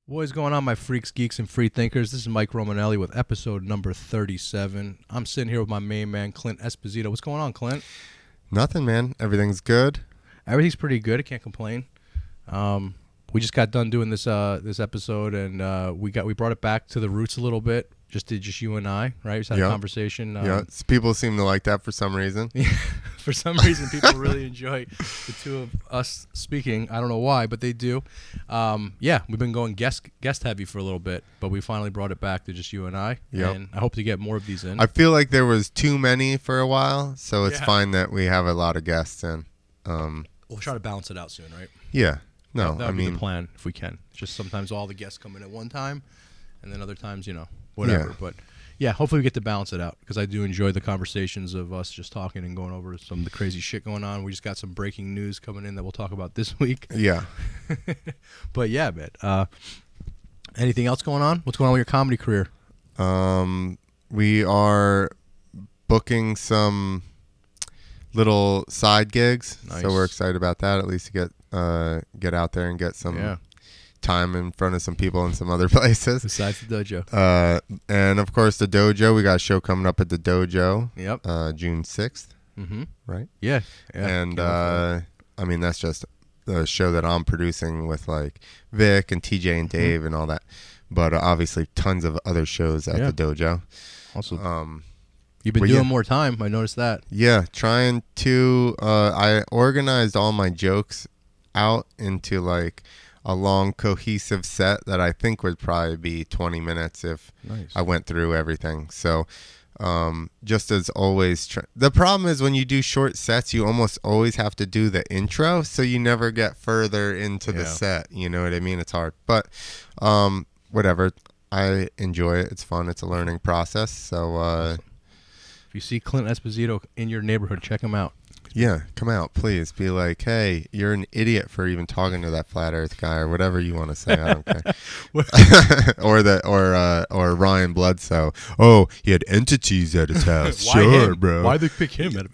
What is going on, my freaks, geeks, and free thinkers? This is Mike Romanelli with episode number 37. I'm sitting here with my main man, Clint Esposito. What's going on, Clint? Nothing, man. Everything's good. Everything's pretty good. I can't complain. We just got done doing this episode, and we brought it back to the roots a little bit. Just you and I, right? We just had a conversation. Yeah, people seem to like that for some reason. For some reason, people really enjoy the two of us speaking. I don't know why, but they do. We've been going guest heavy for a little bit, but we finally brought it back to just you and I. Yep. And I hope to get more of these in. I feel like there was too many for a while, so it's fine that we have a lot of guests in. We'll try to balance it out soon, right? Yeah. No, that would be the plan if we can. Just sometimes all the guests come in at one time, and then other times, whatever. Yeah. But yeah, hopefully we get to balance it out because I do enjoy the conversations of us just talking and going over some of the crazy shit going on. We just got some breaking news coming in that we'll talk about this week. Yeah. But yeah, man. Anything else going on? What's going on with your comedy career? We are booking some little side gigs, so we're excited about that. At least to get out there and get some time in front of some people in some other places besides the dojo. And of course the dojo. We got a show coming up at the dojo. Yep. June 6th. Mm-hmm. Right. Yeah. And I mean that's just the show that I'm producing with like Vic and TJ and Dave and all that. But obviously tons of other shows at the dojo. Awesome. You've been doing more time. I noticed that. Yeah, trying to. I organized all my jokes out into like a long cohesive set that I think would probably be 20 minutes if I went through everything. So just as always, the problem is when you do short sets, you almost always have to do the intro, so you never get further into the set. You know what I mean? It's hard, but whatever. I enjoy it. It's fun. It's a learning process. So awesome. If you see Clint Esposito in your neighborhood, check him out. Yeah, come out, please. Be like, hey, you're an idiot for even talking to that flat Earth guy, or whatever you want to say. I don't care. or Ryan Bledsoe. Oh, he had entities at his house. Sure, bro. Why'd they pick him? There's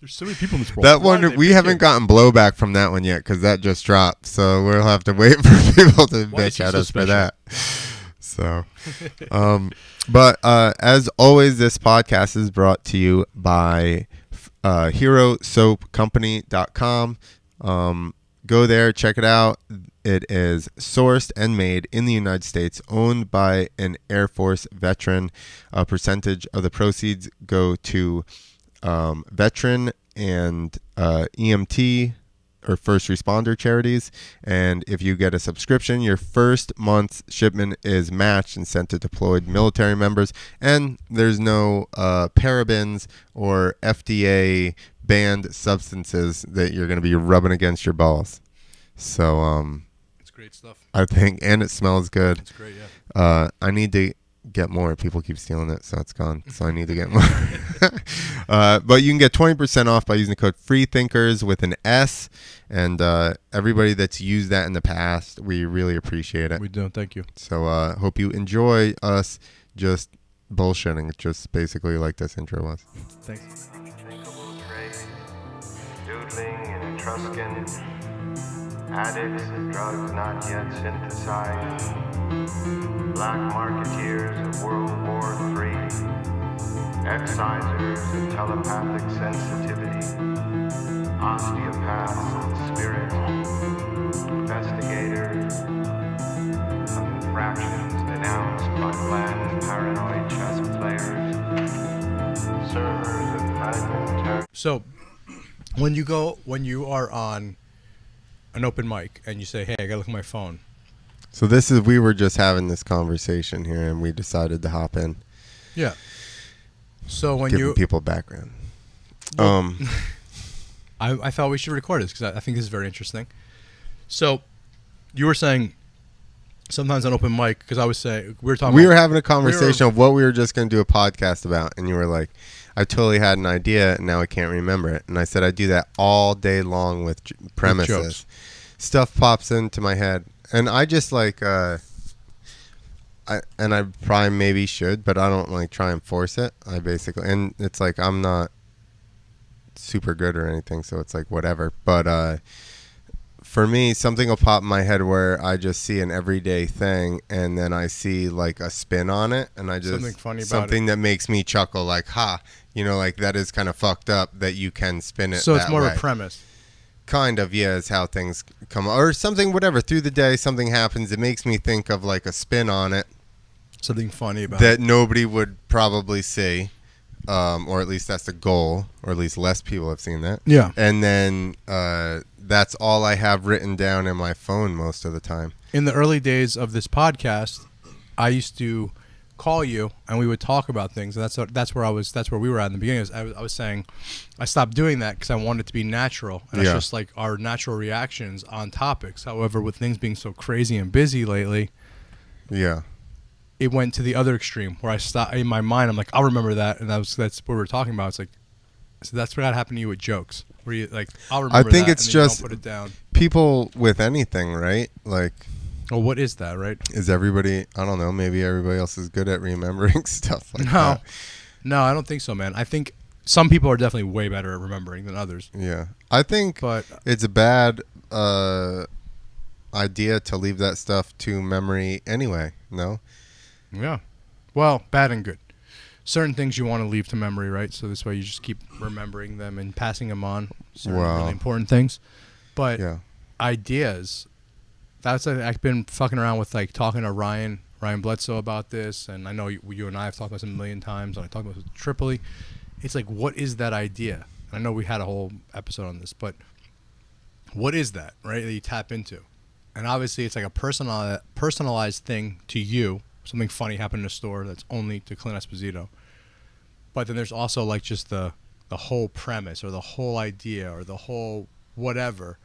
so many people in this world. That one, we haven't gotten blowback from that one yet because that just dropped. So we'll have to wait for people to bitch at us for that. So, but as always, this podcast is brought to you by HeroSoapCompany.com. Go there, check it out. It is sourced and made in the United States, owned by an Air Force veteran. A percentage of the proceeds go to veteran and EMT or first responder charities. And if you get a subscription, your first month's shipment is matched and sent to deployed military members. And there's no parabens or FDA banned substances that you're going to be rubbing against your balls. So it's great stuff, I think, and it smells good. It's great. Yeah. I need to get more. People keep stealing it, so it's gone. So I need to get more. But you can get 20% off by using the code Freethinkers with an S. And everybody that's used that in the past, we really appreciate it. We do. Thank you. So hope you enjoy us just bullshitting, just basically like this intro was. Thanks. Doodling in Etruscan, addicts of drugs not yet synthesized, black marketeers of World War III, excisers of telepathic sensitivity, osteopaths of spirit, investigators of infractions denounced by bland paranoid chess players, servers of fragmentary. So, when you are on an open mic and you say, "Hey, I gotta look at my phone." So we were just having this conversation here, and we decided to hop in. Yeah. So when giving people background. Well, I thought we should record this because I think this is very interesting. So you were saying sometimes on open mic, because I was saying we were having a conversation of what we were just going to do a podcast about, and you were like, I totally had an idea and now I can't remember it. And I said I do that all day long with premises. Stuff pops into my head, and I just like I probably maybe should, but I don't like try and force it. I basically, and it's like I'm not super good or anything, so it's like whatever. But For me, something will pop in my head where I just see an everyday thing, and then I see like a spin on it, and I just Something funny about something that makes me chuckle, like, ha, like that is kind of fucked up that you can spin it. So it's that more way. of a premise. Kind of, yeah, is how things come, or something, whatever. Through the day, something happens. It makes me think of like a spin on it Something funny about that it. nobody would probably see, or at least that's the goal, or at least less people have seen that. Yeah. And then that's all I have written down in my phone most of the time. In the early days of this podcast, I used to call you and we would talk about things. And that's where we were at in the beginning. I was saying I stopped doing that because I wanted it to be natural, and it's just like our natural reactions on topics. However, with things being so crazy and busy lately, Yeah. it went to the other extreme where I stopped in my mind. I'm like, I'll remember that, and that's what we were talking about. It's like, so that's what happened to you with jokes, where you like, I'll remember. I think that, it's and then just you don't put it down. People with anything, right? Like, Well, what is that, right? is everybody? I don't know. Maybe everybody else is good at remembering stuff like No, that. no, I don't think so, man. I think some people are definitely way better at remembering than others. Yeah, I think But it's a bad idea to leave that stuff to memory anyway. No. yeah, well, bad and good. Certain things you want to leave to memory, right? So this way you just keep remembering them and passing them on. Certain really important things. But Yeah. ideas, I've been fucking around with like talking to Ryan Bledsoe about this, and I know you and I have talked about this a million times, and I talked about this with Tripoli. It's like, what is that idea? I know we had a whole episode on this, but what is that, right, that you tap into? And obviously it's like a personalized thing to you. Something funny happened in a store that's only to Clint Esposito. But then there's also like just the whole premise or the whole idea or the whole whatever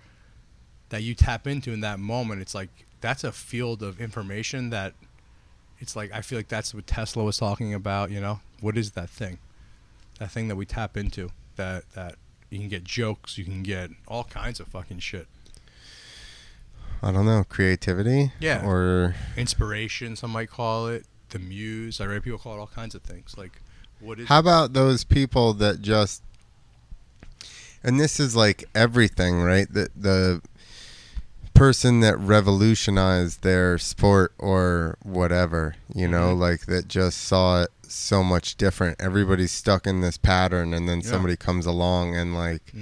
that you tap into in that moment. It's like, that's a field of information that it's like, I feel like that's what Tesla was talking about, What is that thing? That thing that we tap into, that you can get jokes, you can get all kinds of fucking shit. I don't know, creativity? Yeah. Or Inspiration, some might call it. The muse. I read people call it all kinds of things. Like, what is how about those people that just, and this is like everything, right? The person that revolutionized their sport or whatever, like that just saw it so much different. Everybody's stuck in this pattern, and then somebody comes along and like,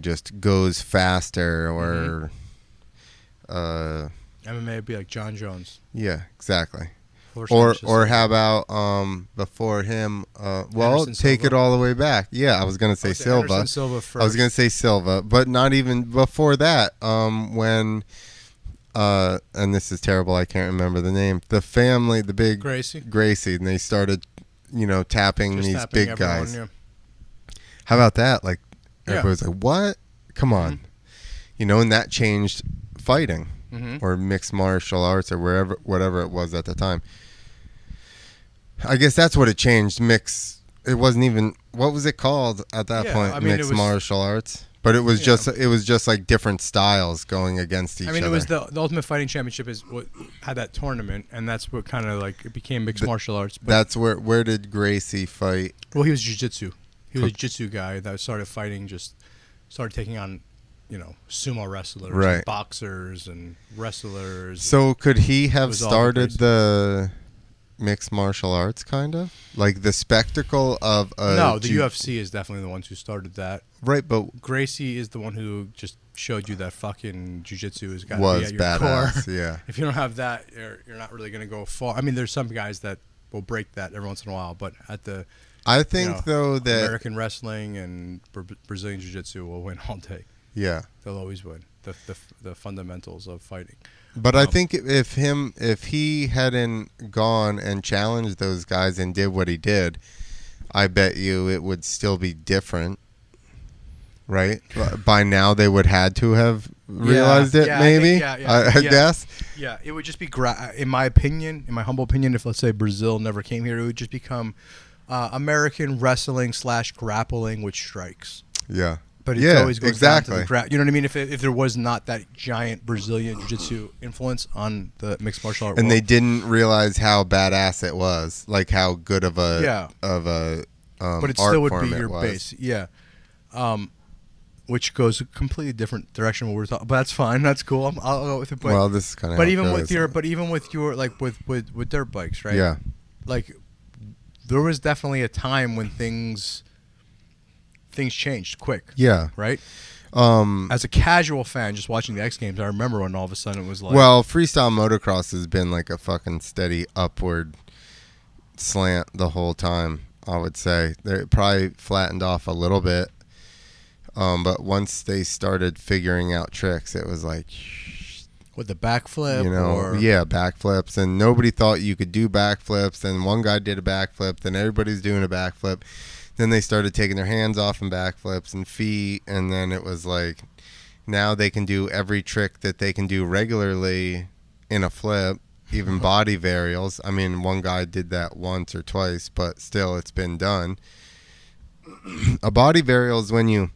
just goes faster or... MMA would be like John Jones. Yeah, exactly. Or how about before him? Well, Anderson take Silva. it all the way back. Yeah, I was gonna say Silva. Anderson Silva first. I was gonna say Silva, but not even before that. When and this is terrible. I can't remember the name. The family, the big Gracie, and they started, tapping Just these tapping big everyone, guys. yeah. How about that? Like Yeah. everybody was like, "What? Come on," and that changed fighting. Or mixed martial arts or whatever it was at the time. I guess that's what it changed. It wasn't even, what was it called at that point? I mean, mixed martial arts. But it was just like different styles going against each other. I mean, it was the Ultimate Fighting Championship is what had that tournament, and that's what kind of like it became mixed martial arts. But that's where did Gracie fight? Well, he was jiu-jitsu. He was a jiu-jitsu guy that started fighting, started taking on, sumo wrestlers, and boxers, and wrestlers. So could he have started crazy. the mixed martial arts, kind of? Like the spectacle of a... No, the UFC is definitely the ones who started that. Right, but... Gracie is the one who just showed you that fucking jiu-jitsu has got to be at your badass, core. Yeah. If you don't have that, you're not really going to go far. I mean, there's some guys that will break that every once in a while, but at the... I think, though, that... American wrestling and Brazilian jiu-jitsu will win all day. Yeah. They'll always win. The fundamentals of fighting. But I think if he hadn't gone and challenged those guys and did what he did, I bet you it would still be different, right? By now they would had to have realized it, maybe. I guess. Yeah, it would just be in my opinion, in my humble opinion, if let's say Brazil never came here, it would just become American wrestling / grappling with strikes. Yeah. But it always goes down to the you know what I mean? If there was not that giant Brazilian jiu-jitsu influence on the mixed martial art and world. they didn't realize how badass it was, like how good of a but it art still would form be your was. base. Yeah. which goes a completely different direction from what we're talking. But that's fine. That's cool. I'll go with it. But, Well, this is kind of. but even with your like with dirt bikes, right? Yeah. Like there was definitely a time when things changed quick. Yeah. Right. As a casual fan, just watching the X Games, I remember when all of a sudden it was like, well, freestyle motocross has been like a fucking steady upward slant the whole time. I would say they probably flattened off a little bit, but once they started figuring out tricks, it was like, with the backflip, backflips, and nobody thought you could do backflips. And one guy did a backflip, then everybody's doing a backflip. Then they started taking their hands off and backflips and feet, and then it was like now they can do every trick that they can do regularly in a flip, even body varials. I mean, one guy did that once or twice, but still it's been done. A body varial is when you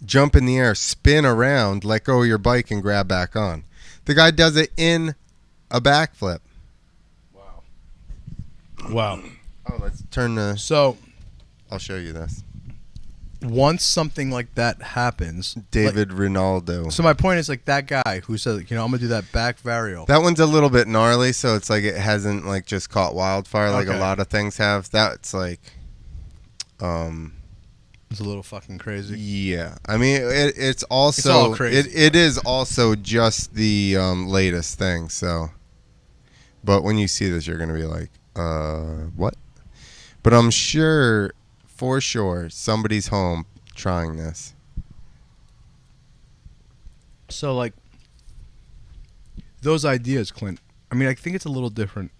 jump in the air, spin around, let go of your bike, and grab back on. The guy does it in a backflip. wow. Oh, let's turn the... So I'll show you this. once something like that happens, David Ronaldo. So my point is like that guy who said, I'm gonna do that back varial. That one's a little bit gnarly, so it's like it hasn't like just caught wildfire like a lot of things have. That's like, it's a little fucking crazy. yeah. I mean, it's also It's all crazy. It is also just the latest thing. So, but when you see this, you're gonna be like, what? But I'm sure, for sure, somebody's home trying this. So like those ideas, Clint. I mean, I think it's a little different.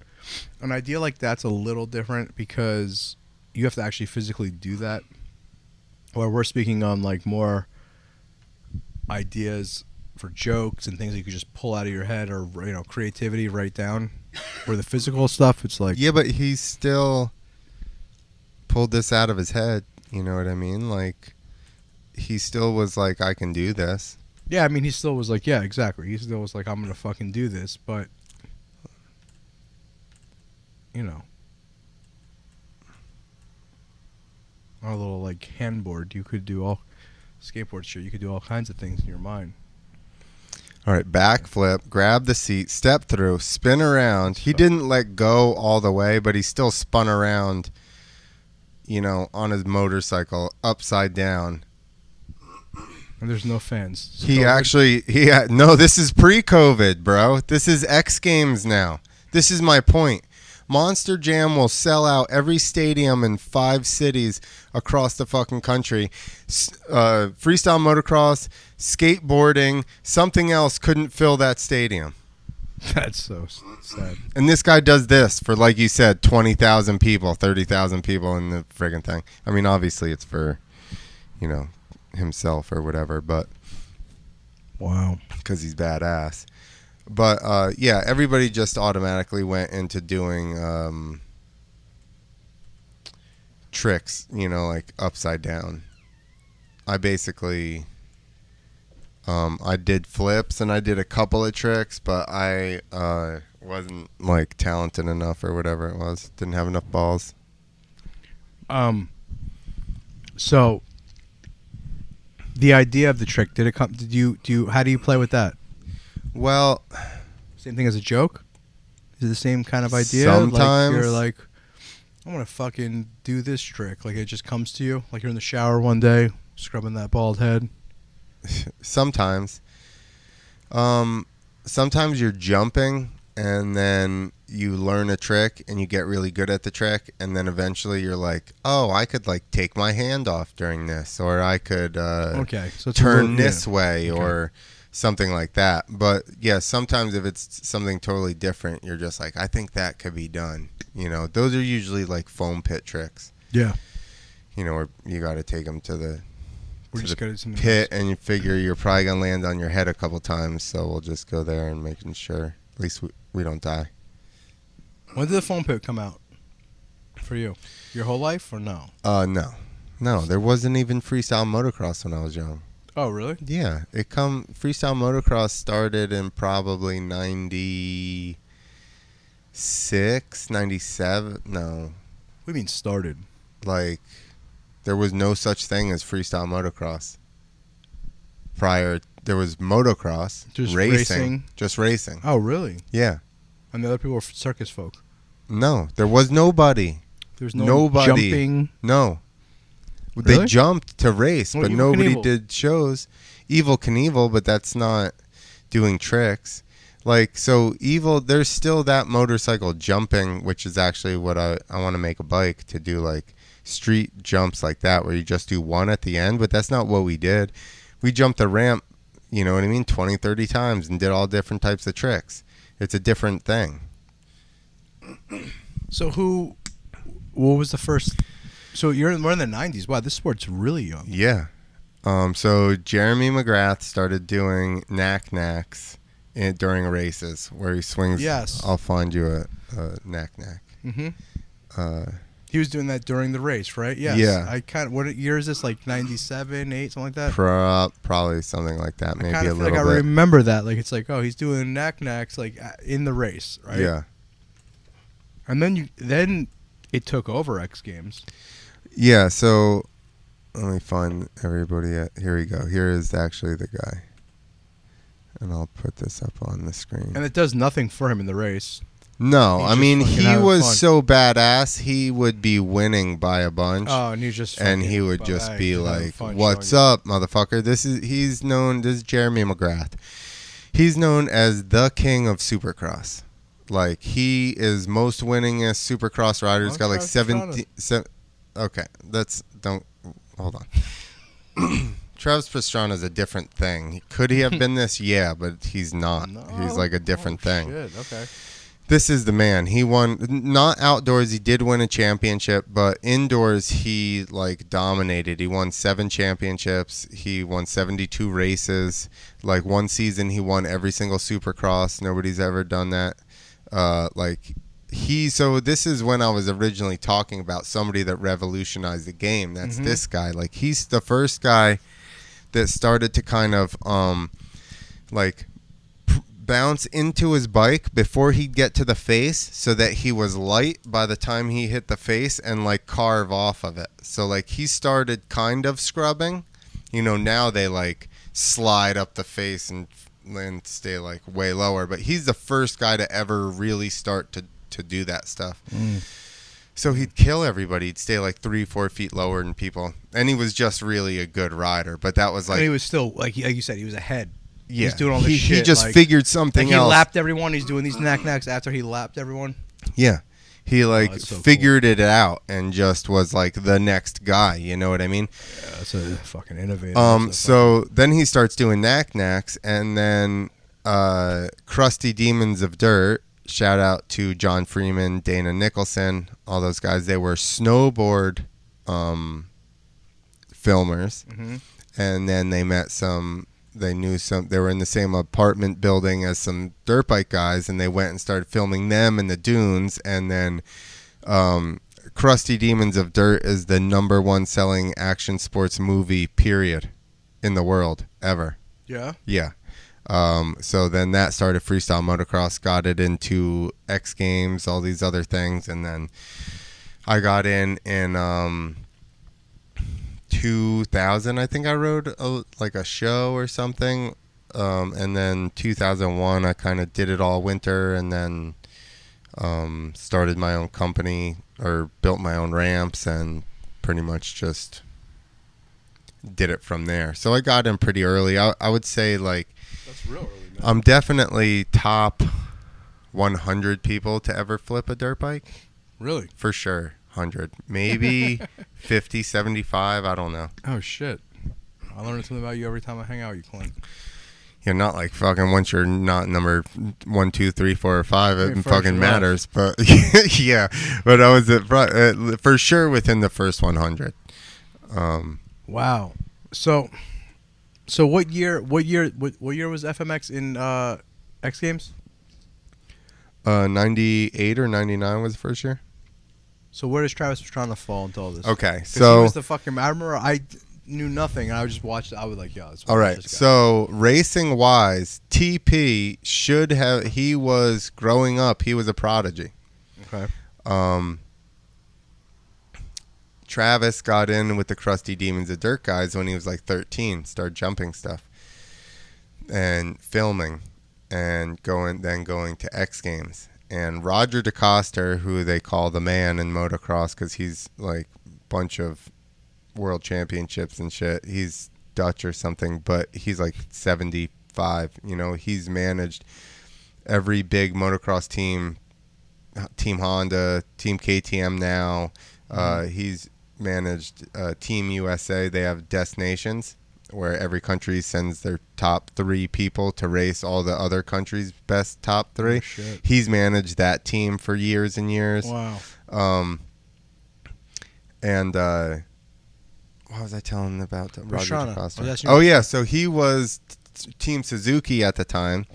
An idea like that's a little different because you have to actually physically do that. Or we're speaking on like more ideas for jokes and things that you could just pull out of your head, or creativity, write down. Where the physical stuff, it's like, Yeah, but he still pulled this out of his head. You know what I mean? Like, he still was like, I can do this. yeah. I mean, he still was like, yeah, exactly. He still was like, I'm gonna fucking do this, but our little like handboard, you could do all skateboard shit. You could do all kinds of things in your mind. All right, backflip, grab the seat, step through, spin around. He didn't let go all the way, but he still spun around, on his motorcycle upside down. And there's no fans. No, this is pre-COVID, bro. This is X Games now. This is my point. Monster Jam will sell out every stadium in 5 cities across the fucking country. Freestyle motocross, skateboarding, something else couldn't fill that stadium. That's so sad. And this guy does this for, like you said, 20,000 people, 30,000 people in the friggin' thing. I mean, obviously it's for, himself or whatever, but... Wow. Because he's badass. But, yeah, everybody just automatically went into doing tricks, like upside down. I basically, I did flips and I did a couple of tricks, but I wasn't, like, talented enough or whatever it was. Didn't have enough balls. So, the idea of the trick, how do you play with that? Well, same thing as a joke? Is it the same kind of idea? Sometimes. Like you're like, I'm going to fucking do this trick. Like it just comes to you. Like you're in the shower one day, scrubbing that bald head. Sometimes. Sometimes you're jumping and then you learn a trick and you get really good at the trick. And then eventually you're like, oh, I could like take my hand off during this. Or I could so turn this way or... something like that. But yeah, sometimes if it's something totally different, you're just like, I think that could be done. Those are usually like foam pit tricks. Yeah. Where you got to take them to the pit and you figure you're probably going to land on your head a couple times. So we'll just go there and making sure at least we don't die. When did the foam pit come out for you? Your whole life or no? No, there wasn't even freestyle motocross when I was young. Oh, really? Yeah, freestyle motocross started in probably 96, 97. No. What do you mean started? Like, there was no such thing as freestyle motocross. There was motocross, Just racing. just racing. Oh, really? Yeah. And the other people were circus folk. No, there was nobody. There was no Nobody. jumping. No. Really? They jumped to race, Well, but Evel nobody Knievel. did shows. Evil Knievel, but that's not doing tricks. Like, so Evil, there's still that motorcycle jumping, which is actually what I want to make a bike to do, like street jumps like that, where you just do one at the end, but that's not what we did. We jumped the ramp, you know what I mean, 20, 30 times and did all different types of tricks. It's a different thing. So what was the first? So we're in the 90s. Wow, this sport's really young. Yeah. So Jeremy McGrath started doing knack-knacks during races where he swings. Yes. I'll find you a knack-knack. Mm-hmm. He was doing that during the race, right? Yes. Yeah. What year is this? Like 97, 8, something like that? Probably something like that. Maybe I a feel little like I bit. remember that. Like, it's like, oh, he's doing knack-knacks like in the race, right? Yeah. And then it took over X Games. Yeah, so let me find everybody. Here we go. Here is actually the guy. And I'll put this up on the screen. And it does nothing for him in the race. No, He's I just mean, fucking he having was fun. so badass, he would be winning by a bunch. Oh, and he's just And fucking he would just having be fun like, "What's showing up, motherfucker?" This is Jeremy McGrath. He's known as the king of Supercross. Like, he is most winningest Supercross rider. He's got like 17. Okay, hold on. Travis Pastrana is a different thing. Could he have been this? Yeah, but he's not. No? He's like a different thing. Shit, okay. This is the man. He won, not outdoors, he did win a championship, but indoors he like dominated. He won 7 championships. He won 72 races. Like, one season he won every single Supercross. Nobody's ever done that. So this is when I was originally talking about somebody that revolutionized the game. That's this guy. Like, he's the first guy that started to kind of bounce into his bike before he'd get to the face, so that he was light by the time he hit the face, and like carve off of it. So like, he started kind of scrubbing. You know, now they like slide up the face and stay like way lower, but he's the first guy to ever really start to do that stuff. So he'd kill everybody. He'd stay like 3-4 feet lower than people, and he was just really a good rider. But that was like, And he was still like you said, he was ahead. yeah, He's doing all this shit. He just like, figured something he else. lapped everyone. He's doing these knack-knacks after he lapped everyone. Yeah. He like that's so figured it out and just was like the next guy, you know what I mean? Yeah, that's a fucking innovative. So then he starts doing knack-knacks, and then Crusty Demons of Dirt, shout out to John Freeman, Dana Nicholson, all those guys. They were snowboard filmers. And then they they were in the same apartment building as some dirt bike guys, and they went and started filming them in the dunes. And then Crusty Demons of Dirt is the #1 selling action sports movie period in the world ever. Yeah. Yeah. So then that started freestyle motocross, got it into X Games, all these other things, and then I got in 2000, I think I rode a show or something, and then 2001 I kind of did it all winter, and then started my own company, or built my own ramps, and pretty much just did it from there. So I got in pretty early. I would say like, That's real early, man. I'm definitely top 100 people to ever flip a dirt bike. Really? For sure. 100, maybe 50, 75, I don't know. Oh shit! I learn something about you every time I hang out with you, Clint. You're not like fucking, once you're not number 1, 2, 3, 4, or 5, it First fucking love. matters. But yeah, but I was for sure within the first 100. Wow. So what year was FMX in X Games? 98 or 99 was the first year. So where does Travis Pastrana fall into all this? Okay, 'Cause so he was the fucking. I remember I knew nothing, and I just watched it. I was like, "Yo, all right." So racing wise, TP should have. He was growing up. He was a prodigy. Okay. Travis got in with the Crusty Demons of Dirt guys when he was like 13. Started jumping stuff. and filming and going to X Games. And Roger DeCoster, who they call the man in motocross because he's like a bunch of world championships and shit. He's Dutch or something, but he's like 75. You know, he's managed every big motocross team, Team Honda, Team KTM now. He's managed Team USA. They have destinations where every country sends their top 3 people to race all the other countries' best top 3. Oh, shit. He's managed that team for years and years. Wow. And what was I telling about Roger Pastrana. DeCoster? Oh yeah, so he was Team Suzuki at the time,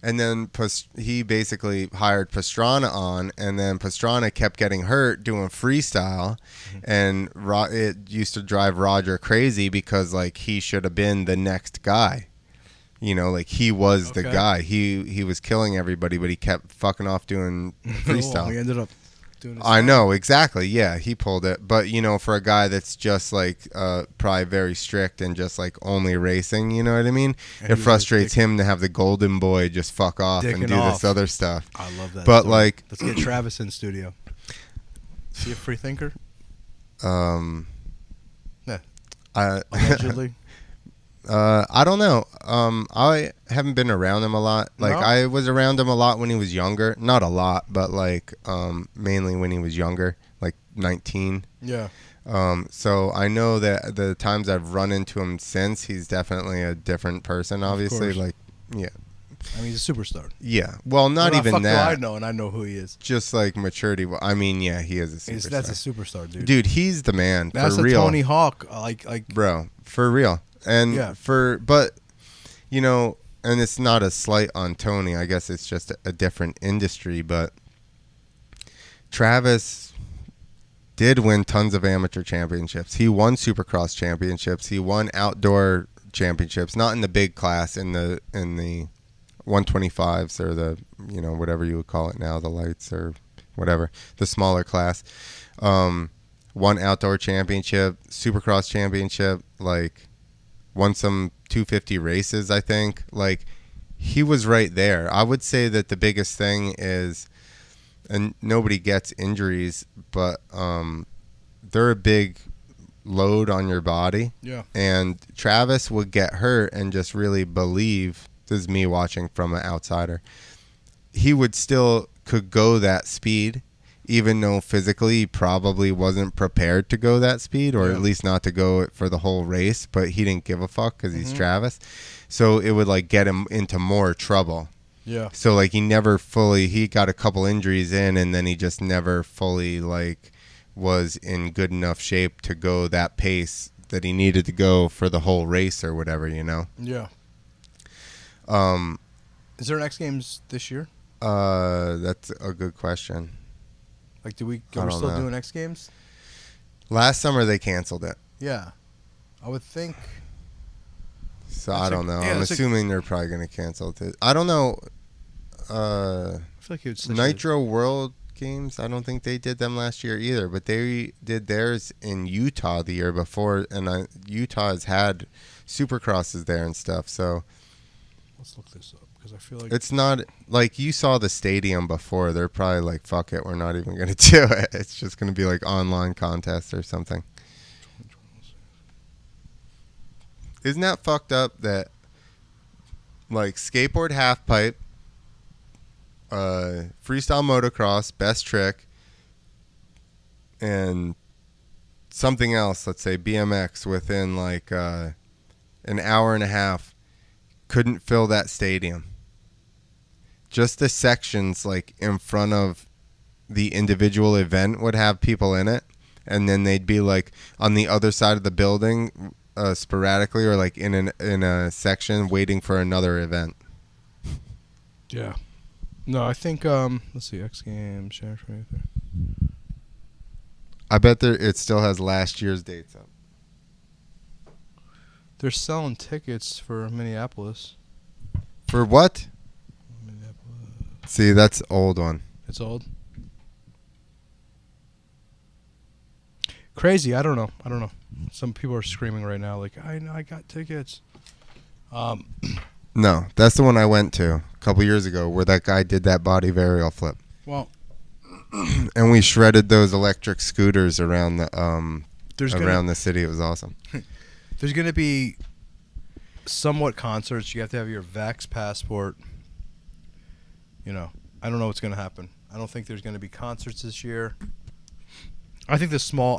and then he basically hired Pastrana on, and then Pastrana kept getting hurt doing freestyle, and it used to drive Roger crazy because like he should have been the next guy. You know, like he was the guy. He was killing everybody, but he kept fucking off doing freestyle. He ended up doing his I know, exactly. Yeah, he pulled it. But, you know, for a guy that's just like probably very strict and just like only racing, you know what I mean? And it frustrates him to have the golden boy just fuck off and do this other stuff. I love that. But story. like, let's get Travis in studio. Is he a free thinker? Yeah. Allegedly. I don't know. I haven't been around him a lot. Like, No? I was around him a lot when he was younger. Not a lot, but like mainly when he was younger, like 19. Yeah. So I know that the times I've run into him since, he's definitely a different person. Obviously, course. like, yeah, I mean, he's a superstar. yeah. Well, not Well, even fuck that. Do I know, and I know who he is. Just like maturity. I mean, yeah, he is a superstar. That's a superstar, dude. Dude, he's the man. That's for a real. Tony Hawk. Like, Bro, for real. And Yeah. but you know, and it's not a slight on Tony. I guess it's just a different industry. But Travis did win tons of amateur championships. He won Supercross championships. He won outdoor championships, not in the big class, in the 125s or the, you know, whatever you would call it now, the lights or whatever, the smaller class. Won outdoor championship, Supercross championship, like won some 250 races, I think. Like, he was right there. I would say that the biggest thing is, and nobody gets injuries, but they're a big load on your body. Yeah. And Travis would get hurt and just really believe, this is me watching from an outsider, he would still could go that speed, even though physically he probably wasn't prepared to go that speed, or at least not to go it for the whole race, but he didn't give a fuck because he's Travis. So it would like get him into more trouble. Yeah. So like he got a couple injuries in, and then he just never fully like was in good enough shape to go that pace that he needed to go for the whole race or whatever, you know? Yeah. Is there an X Games this year? That's a good question. Like, are we don't still know. doing X Games? Last summer they canceled it. Yeah. I would think. So That's I don't know. yeah, I'm that's assuming they're probably going to cancel it. I don't know. I feel like it would Nitro World Games, I don't think they did them last year either, but they did theirs in Utah the year before, and Utah has had Supercrosses there and stuff, so Let's look this up, because I feel like it's not like you saw the stadium before. They're probably like, fuck it, we're not even going to do it. It's just going to be like online contests or something. Isn't that fucked up that like skateboard half pipe, freestyle motocross, best trick, and something else, let's say BMX, within like an hour and a half couldn't fill that stadium? Just the sections like in front of the individual event would have people in it, and then they'd be like on the other side of the building sporadically, or like in a section waiting for another event. Yeah. No, I think let's see, X Games. I bet it still has last year's dates up. They're selling tickets for Minneapolis. For what? Minneapolis. See, that's old one. It's old. Crazy. I don't know. Some people are screaming right now, like, I got tickets. No, that's the one I went to a couple years ago where that guy did that body varial flip. Well, And we shredded those electric scooters around the the city. It was awesome. there's going to be somewhat concerts. You have to have your Vax passport. You know, I don't know what's going to happen. I don't think there's going to be concerts this year. I think these small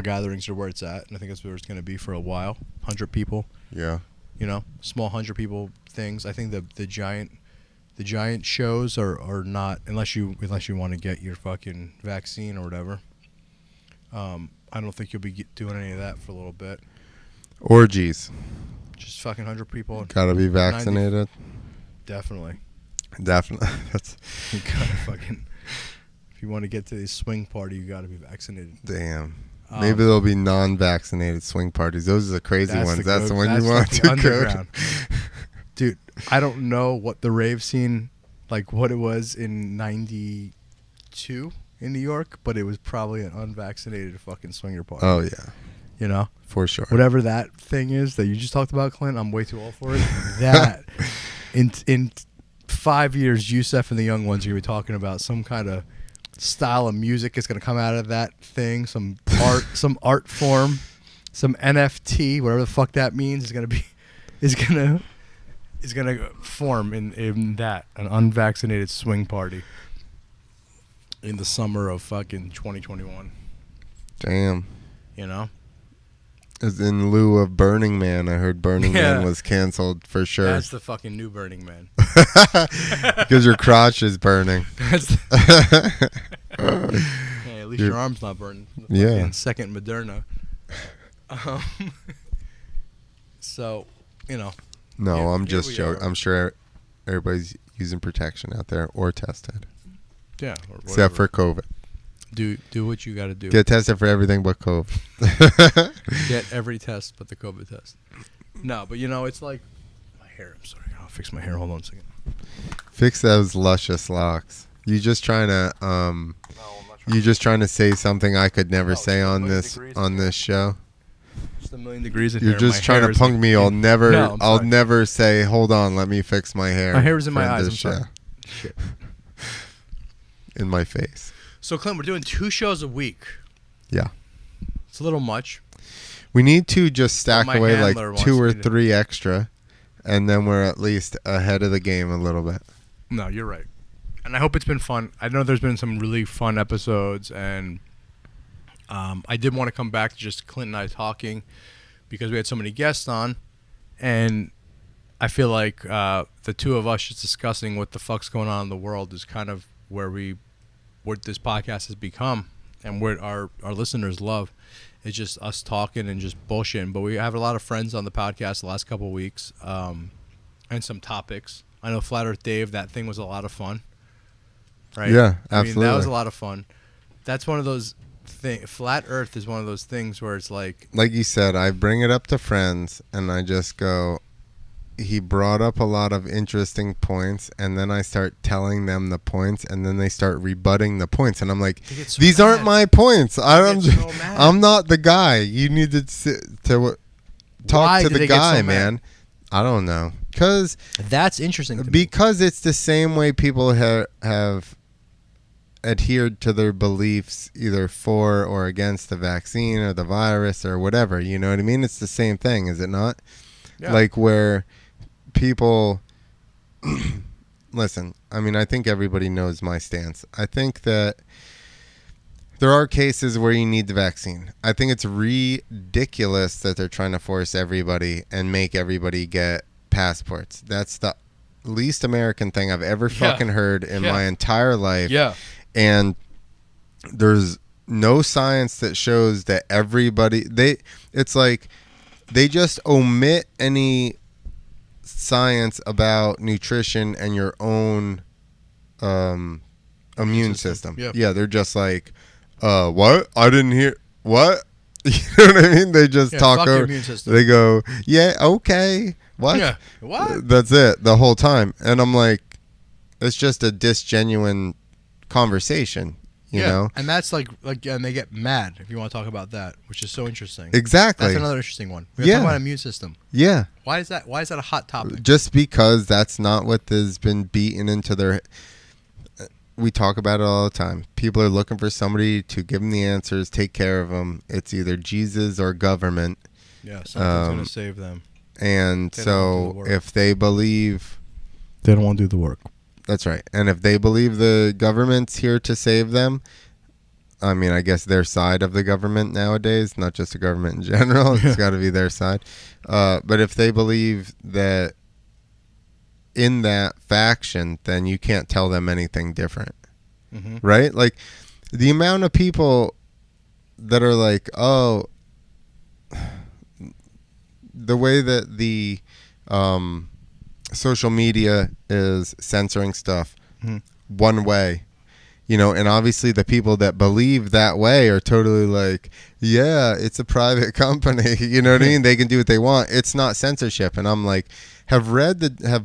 gatherings are where it's at, and I think that's where it's going to be for a while. 100 people. Yeah. You know, small 100 people things. I think the giant shows are not, unless you want to get your fucking vaccine or whatever. I don't think you'll be doing any of that for a little bit. Orgies. Just fucking 100 people. Gotta be vaccinated. 90. Definitely. That's You gotta fucking. If you want to get to this swing party, you gotta be vaccinated. damn. Maybe there'll be non-vaccinated swing parties. Those are the crazy ones. That's the one you want to go to. Dude, I don't know what the rave scene, like what it was in '92 in New York, but it was probably an unvaccinated fucking swinger party. Oh yeah, You know, for sure. whatever that thing is that you just talked about, Clint. I'm way too old for it. That in 5 years, Yusef and the young ones are gonna be talking about some kind of style of music is gonna come out of that thing. Some art form, some NFT, whatever the fuck that means, is gonna form in that an unvaccinated swing party in the summer of fucking 2021. Damn. You know. As in lieu of Burning Man, I heard Burning Man was canceled for sure. That's the fucking new Burning Man. Because your crotch is burning. Hey, at least your arm's not burning. Yeah. Second Moderna. So, you know. No, Yeah, I'm here just we joking. are. I'm sure everybody's using protection out there or tested. Yeah. Or Except whatever. for COVID. Do what you got to do. Get tested for everything but COVID. Get every test but the COVID test. No, but you know, it's like my hair. I'm sorry. I'll fix my hair. Hold on a second. Fix those luscious locks. You just trying to say something I could never say on this show. Just a million degrees in You're here. just trying to punk me. I'll never say, hold on, let me fix my hair. My hair is in my for eyes. I'm this sorry. show. Shit. In my face. So, Clint, we're doing 2 shows a week. Yeah. It's a little much. We need to just stack my away handler like wants 2 or me to- 3 extra, and then we're at least ahead of the game a little bit. No, you're right. And I hope it's been fun. I know there's been some really fun episodes, and I did want to come back to just Clint and I talking because we had so many guests on, and I feel like the two of us just discussing what the fuck's going on in the world is kind of what this podcast has become, and what our listeners love. It's just us talking and just bullshitting. But we have a lot of friends on the podcast the last couple of weeks, and some topics. I know Flat Earth Dave, that thing was a lot of fun. Right? Yeah, I mean, that was absolutely. a lot of fun. That's one of those things. Flat Earth is one of those things where it's like you said, I bring it up to friends, and I just go, he brought up a lot of interesting points, and then I start telling them the points, and then they start rebutting the points, and I'm like, They get so these mad. aren't my points. They get so mad. I'm not the guy. You need to Why talk to do the they get so guy, mad? man. I don't know, because that's interesting. To me. it's the same way people have adhered to their beliefs either for or against the vaccine or the virus or whatever. You know what I mean? It's the same thing, is it not? Yeah. Like where people listen, I mean, I think everybody knows my stance. I think that there are cases where you need the vaccine. I think it's ridiculous that they're trying to force everybody and make everybody get passports. That's the least American thing I've ever fucking heard in my entire life. Yeah. And there's no science that shows that everybody it's like they just omit any science about nutrition and your own immune system. Yep. Yeah, they're just like, what? I didn't hear what? You know what I mean? They just talk fuck your over. immune system. They go, yeah, okay. What? Yeah. What? That's it the whole time. And I'm like, it's just a disgenuine conversation. You know, and that's like and they get mad if you want to talk about that, which is so interesting. Exactly. That's another interesting one. We're talking about immune system. Yeah. Why is that a hot topic? Just because that's not what has been beaten into their. We talk about it all the time. People are looking for somebody to give them the answers, take care of them. It's either Jesus or government. Yeah, something's going to save them. And so if they believe... They don't want to do the work. That's right. And if they believe the government's here to save them, I mean, I guess their side of the government nowadays, not just the government in general, it's got to be their side. But if they believe that in that faction, then you can't tell them anything different. Mm-hmm. Right? Like, the amount of people that are like, oh, the way that the social media is censoring stuff one way, you know, and obviously the people that believe that way are totally like, yeah, it's a private company, you know what I mean? They can do what they want. It's not censorship. And I'm like, have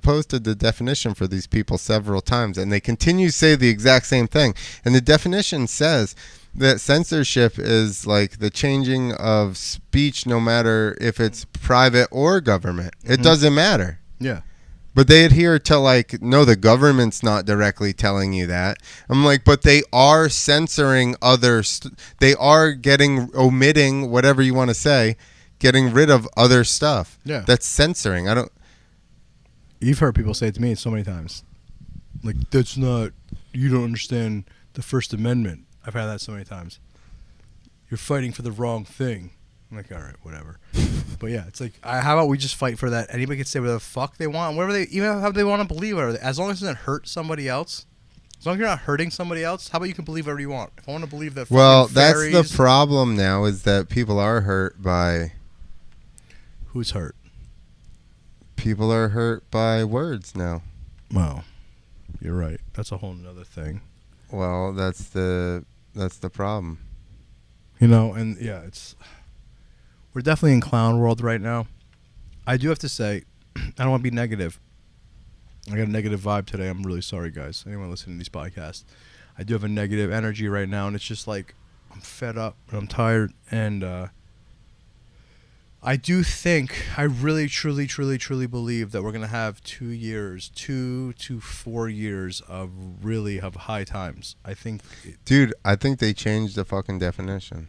posted the definition for these people several times, and they continue to say the exact same thing. And the definition says that censorship is like the changing of speech, no matter if it's private or government. It doesn't matter. Yeah. But they adhere to like, no, the government's not directly telling you that. I'm like, but they are censoring others. They are omitting whatever you want to say, getting rid of other stuff. Yeah. That's censoring. You've heard people say it to me so many times. Like, you don't understand the First Amendment. I've had that so many times. You're fighting for the wrong thing. I'm like, all right, whatever. But yeah, it's like, how about we just fight for that? Anybody can say whatever the fuck they want, whatever even how they want to believe, whatever. As long as it doesn't hurt somebody else, as long as you're not hurting somebody else, how about you can believe whatever you want? If I want to believe that, well, that's fairies, the problem now, is that people are hurt by. Who's hurt? People are hurt by words now. Well, you're right. That's a whole nother thing. Well, that's the problem. You know, and yeah, we're definitely in clown world right now. I do have to say, I don't want to be negative. I got a negative vibe today. I'm really sorry, guys. Anyone listening to these podcasts, I do have a negative energy right now, and it's just like I'm fed up and I'm tired, and I do think, I really, truly, truly, truly believe that we're going to have 2 to 4 years of really of high times. I think... Dude, I think they changed the fucking definition.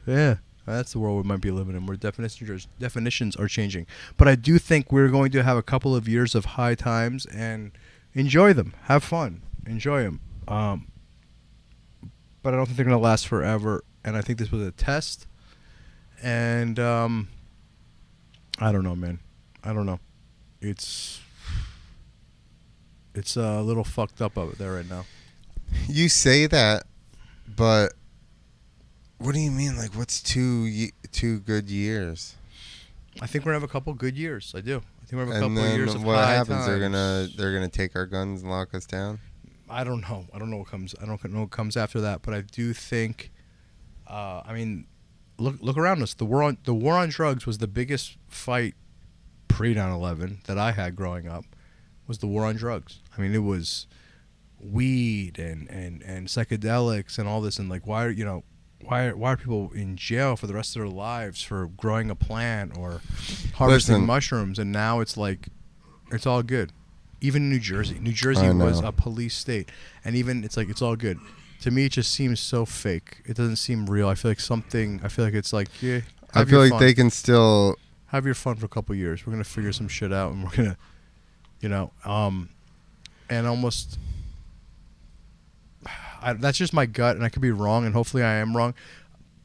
Yeah, that's the world we might be living in, where definitions are changing. But I do think we're going to have a couple of years of high times, and enjoy them. Have fun. Enjoy them. But I don't think they're going to last forever, and I think this was a test. And I don't know, man. I don't know. It's a little fucked up out there right now. You say that, but what do you mean? Like, what's two good years? I think we're gonna have a couple good years. I do. I think we're gonna have a couple of years of what high happens? times. They're gonna take our guns and lock us down. I don't know. I don't know what comes. I don't know what comes after that. But I do think. I mean. Look around us. The war on drugs was the biggest fight pre 9/11 that I had growing up. Was the war on drugs. I mean, it was weed and psychedelics and all this, and like why are people in jail for the rest of their lives for growing a plant or harvesting mushrooms? And now it's like it's all good. Even New Jersey was a police state, and even it's like it's all good. To me, it just seems so fake. It doesn't seem real. I feel like it's like, yeah. I feel like they can still have your fun for a couple years. We're gonna figure some shit out, and we're gonna, and almost. That's just my gut, and I could be wrong, and hopefully I am wrong.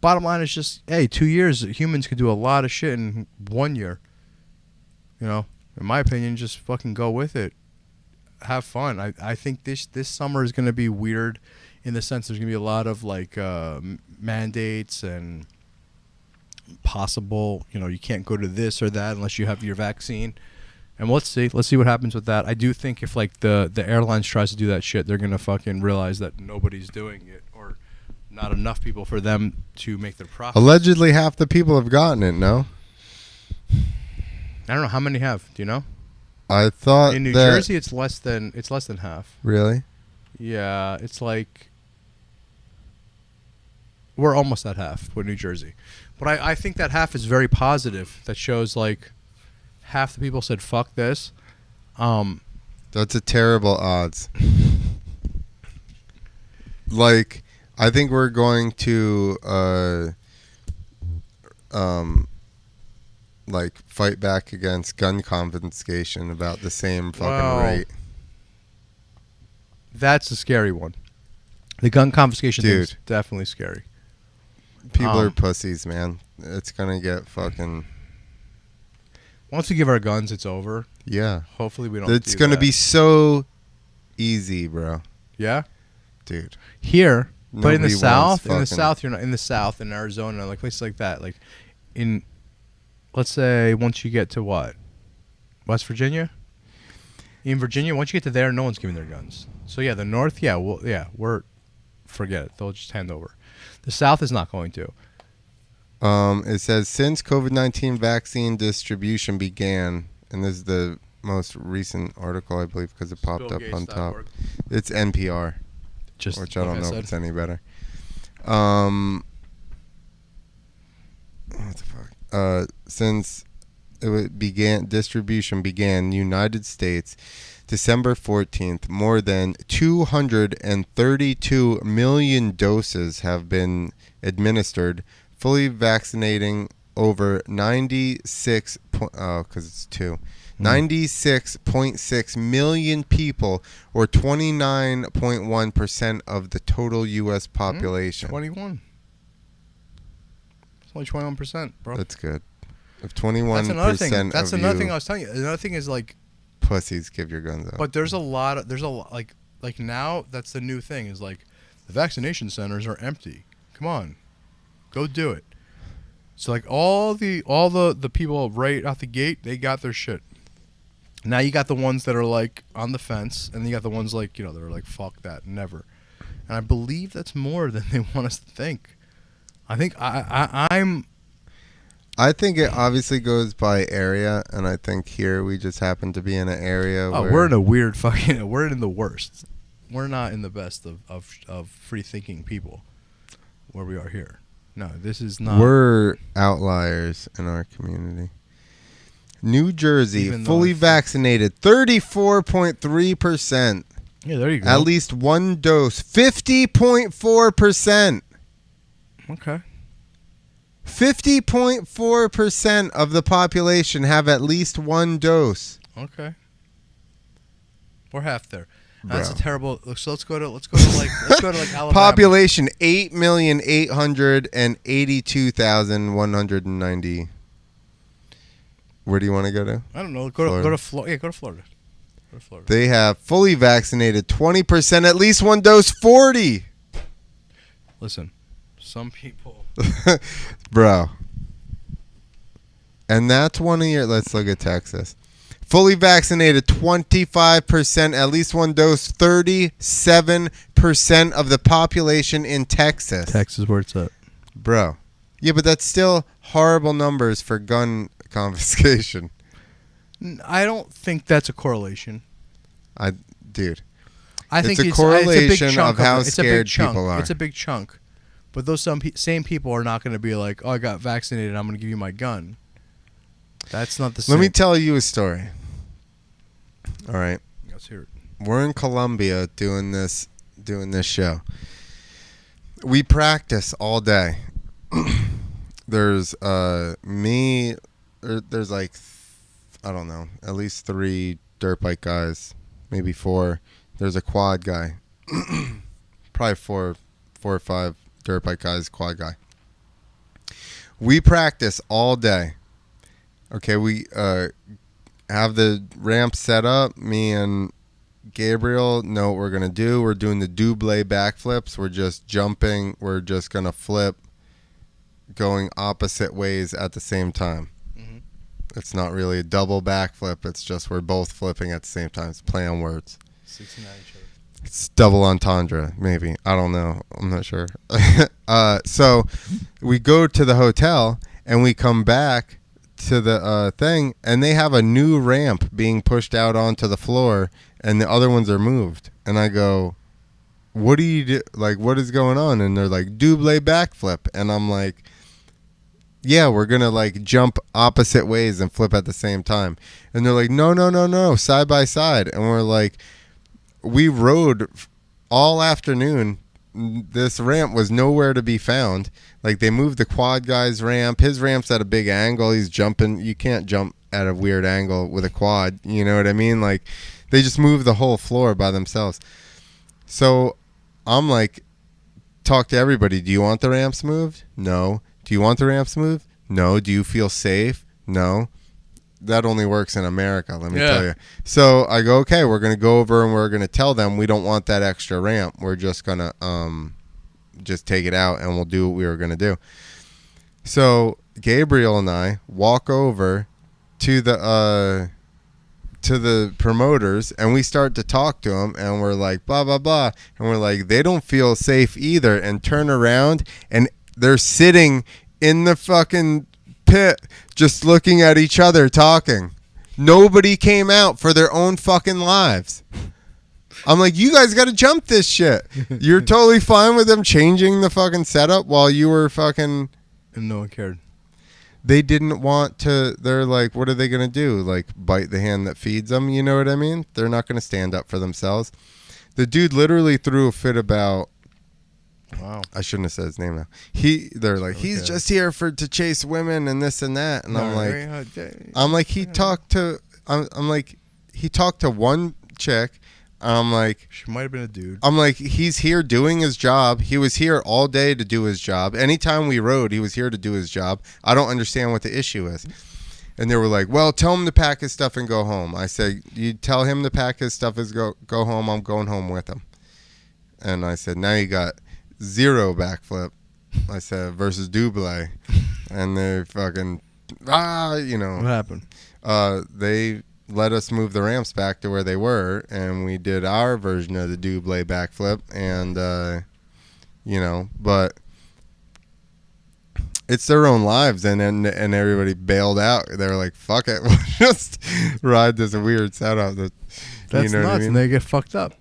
Bottom line is just, hey, 2 years, humans could do a lot of shit in 1 year. You know, in my opinion, just fucking go with it. Have fun. I think this summer is gonna be weird. In the sense, there's going to be a lot of like mandates and possible, you can't go to this or that unless you have your vaccine. And let's see what happens with that. I do think if like the airlines tries to do that shit, they're going to fucking realize that nobody's doing it or not enough people for them to make their profit. Allegedly, half the people have gotten it. No, I don't know how many have. Do you know? I thought in New Jersey it's less than half. Really? Yeah, it's like we're almost at half with New Jersey. But I think that half is very positive. That shows like half the people said fuck this. That's a terrible odds. Like, I think we're going to like fight back against gun confiscation about the same fucking Wow. rate. That's a scary one. The gun confiscation thing is Dude. definitely scary. People are pussies, man. It's gonna get fucking Once we give our guns, it's over. yeah. Hopefully we don't. It's do gonna that. be so easy, bro. Yeah. Dude. Here, but in the Nobody wants South, fucking- you're not in the South, in Arizona, like places like that, like in, let's say, once you get to what, West Virginia. In Virginia, once you get to there, no one's giving their guns. So yeah, the North, we're forget it. They'll just hand over. The South is not going to. It says since COVID-19 vaccine distribution began, and this is the most recent article, I believe, because it popped up on top. Spillgates.org. It's NPR, Just which I don't like know said. if it's any better. What the fuck? Since distribution began, United States, December 14th, more than 232 million doses have been administered, fully vaccinating over 96.6 million people, or 29.1% of the total U.S. population. 21. It's only 21%, bro. That's good. If 21% That's another thing. That's of another you thing I was telling you. Another thing is like, pussies give your guns up. but there's a lot like now that's the new thing is like the vaccination centers are empty. Come on, go do it. So like all the people right out the gate, they got their shit. Now you got the ones that are like on the fence, and you got the ones like that are like fuck that, never. And I believe that's more than they want us to think. I think I think it obviously goes by area, and I think here we just happen to be in an area where we're in a weird fucking. We're in the worst. We're not in the best of free thinking people. Where we are here. No, this is not. we're outliers in our community. New Jersey, Even though fully I think- vaccinated, 34.3%. Yeah, there you go. At least one dose, 50.4%. Okay. 50.4% of the population have at least one dose. Okay. We're half there. That's a Bro. terrible. So let's go to Alabama. Population 8,882,190. Where do you want to go to? I don't know. Florida. Go to Florida. Yeah, go to Florida. Go to Florida. They have fully vaccinated 20%, at least one dose, 40. Listen, some people. Bro. And that's one of your, let's look at Texas. Fully vaccinated 25%, at least one dose, 37% of the population in Texas. Texas, where it's at. Bro. Yeah, but that's still horrible numbers for gun confiscation. I don't think that's a correlation. Dude. I think It's a it's correlation it's a big chunk of how it. It's a big scared chunk. people are. It's a big chunk. But those same people are not going to be like, oh, I got vaccinated, I'm going to give you my gun. That's not the same. Let me tell you a story. All right. Let's hear it. We're in Colombia doing this show. We practice all day. There's me. There's like, I don't know, at least 3 dirt bike guys, maybe 4. There's a quad guy. Probably 4 or 5 dirt bike guys, quad guy. We practice all day. Okay, we have the ramp set up. Me and Gabriel know what we're going to do. We're doing the double backflips. We're just jumping. We're just going to flip going opposite ways at the same time. Mm-hmm. It's not really a double backflip. It's just we're both flipping at the same time. It's play on words. 69 each other. It's double entendre, maybe. I don't know. I'm not sure. So we go to the hotel and we come back to the thing, and they have a new ramp being pushed out onto the floor, and the other ones are moved. And I go, what do you do? Like, what is going on? And they're like, double backflip. And I'm like, yeah, we're going to like jump opposite ways and flip at the same time. And they're like, no, side by side. And we're like, we rode all afternoon. This ramp was nowhere to be found. Like, they moved the quad guy's ramp. His ramp's at a big angle. He's jumping. You can't jump at a weird angle with a quad. You know what I mean? Like, they just moved the whole floor by themselves. So I'm like, talk to everybody. Do you want the ramps moved? No. Do you want the ramps moved? No. Do you feel safe? No. That only works in America, let me tell you. So I go, okay, we're going to go over and we're going to tell them we don't want that extra ramp. We're just going to just take it out and we'll do what we were going to do. So Gabriel and I walk over to the promoters and we start to talk to them and we're like, blah, blah, blah. And we're like, they don't feel safe either, and turn around and they're sitting in the fucking pit just looking at each other talking. Nobody came out for their own fucking lives. I'm like, you guys got to jump this shit. You're totally fine with them changing the fucking setup while you were fucking... And no one cared. They didn't want to... They're like, what are they going to do? Like, bite the hand that feeds them? You know what I mean? They're not going to stand up for themselves. The dude literally threw a fit about... Wow. I shouldn't have said his name now. They're like, he's just here to chase women and this and that. And I'm like, he talked to one chick. I'm like, she might have been a dude. I'm like, he's here doing his job. He was here all day to do his job. Anytime we rode, he was here to do his job. I don't understand what the issue is. And they were like, well, tell him to pack his stuff and go home. I said, you tell him to pack his stuff and go home. I'm going home with him. And I said, now you got 0 backflip, I said, versus double. And they fucking, you know. What happened? They let us move the ramps back to where they were, and we did our version of the double backflip, and, you know, but it's their own lives, and everybody bailed out. They were like, fuck it, we'll just ride this weird setup. That's you know nuts, what I mean? and they get fucked up.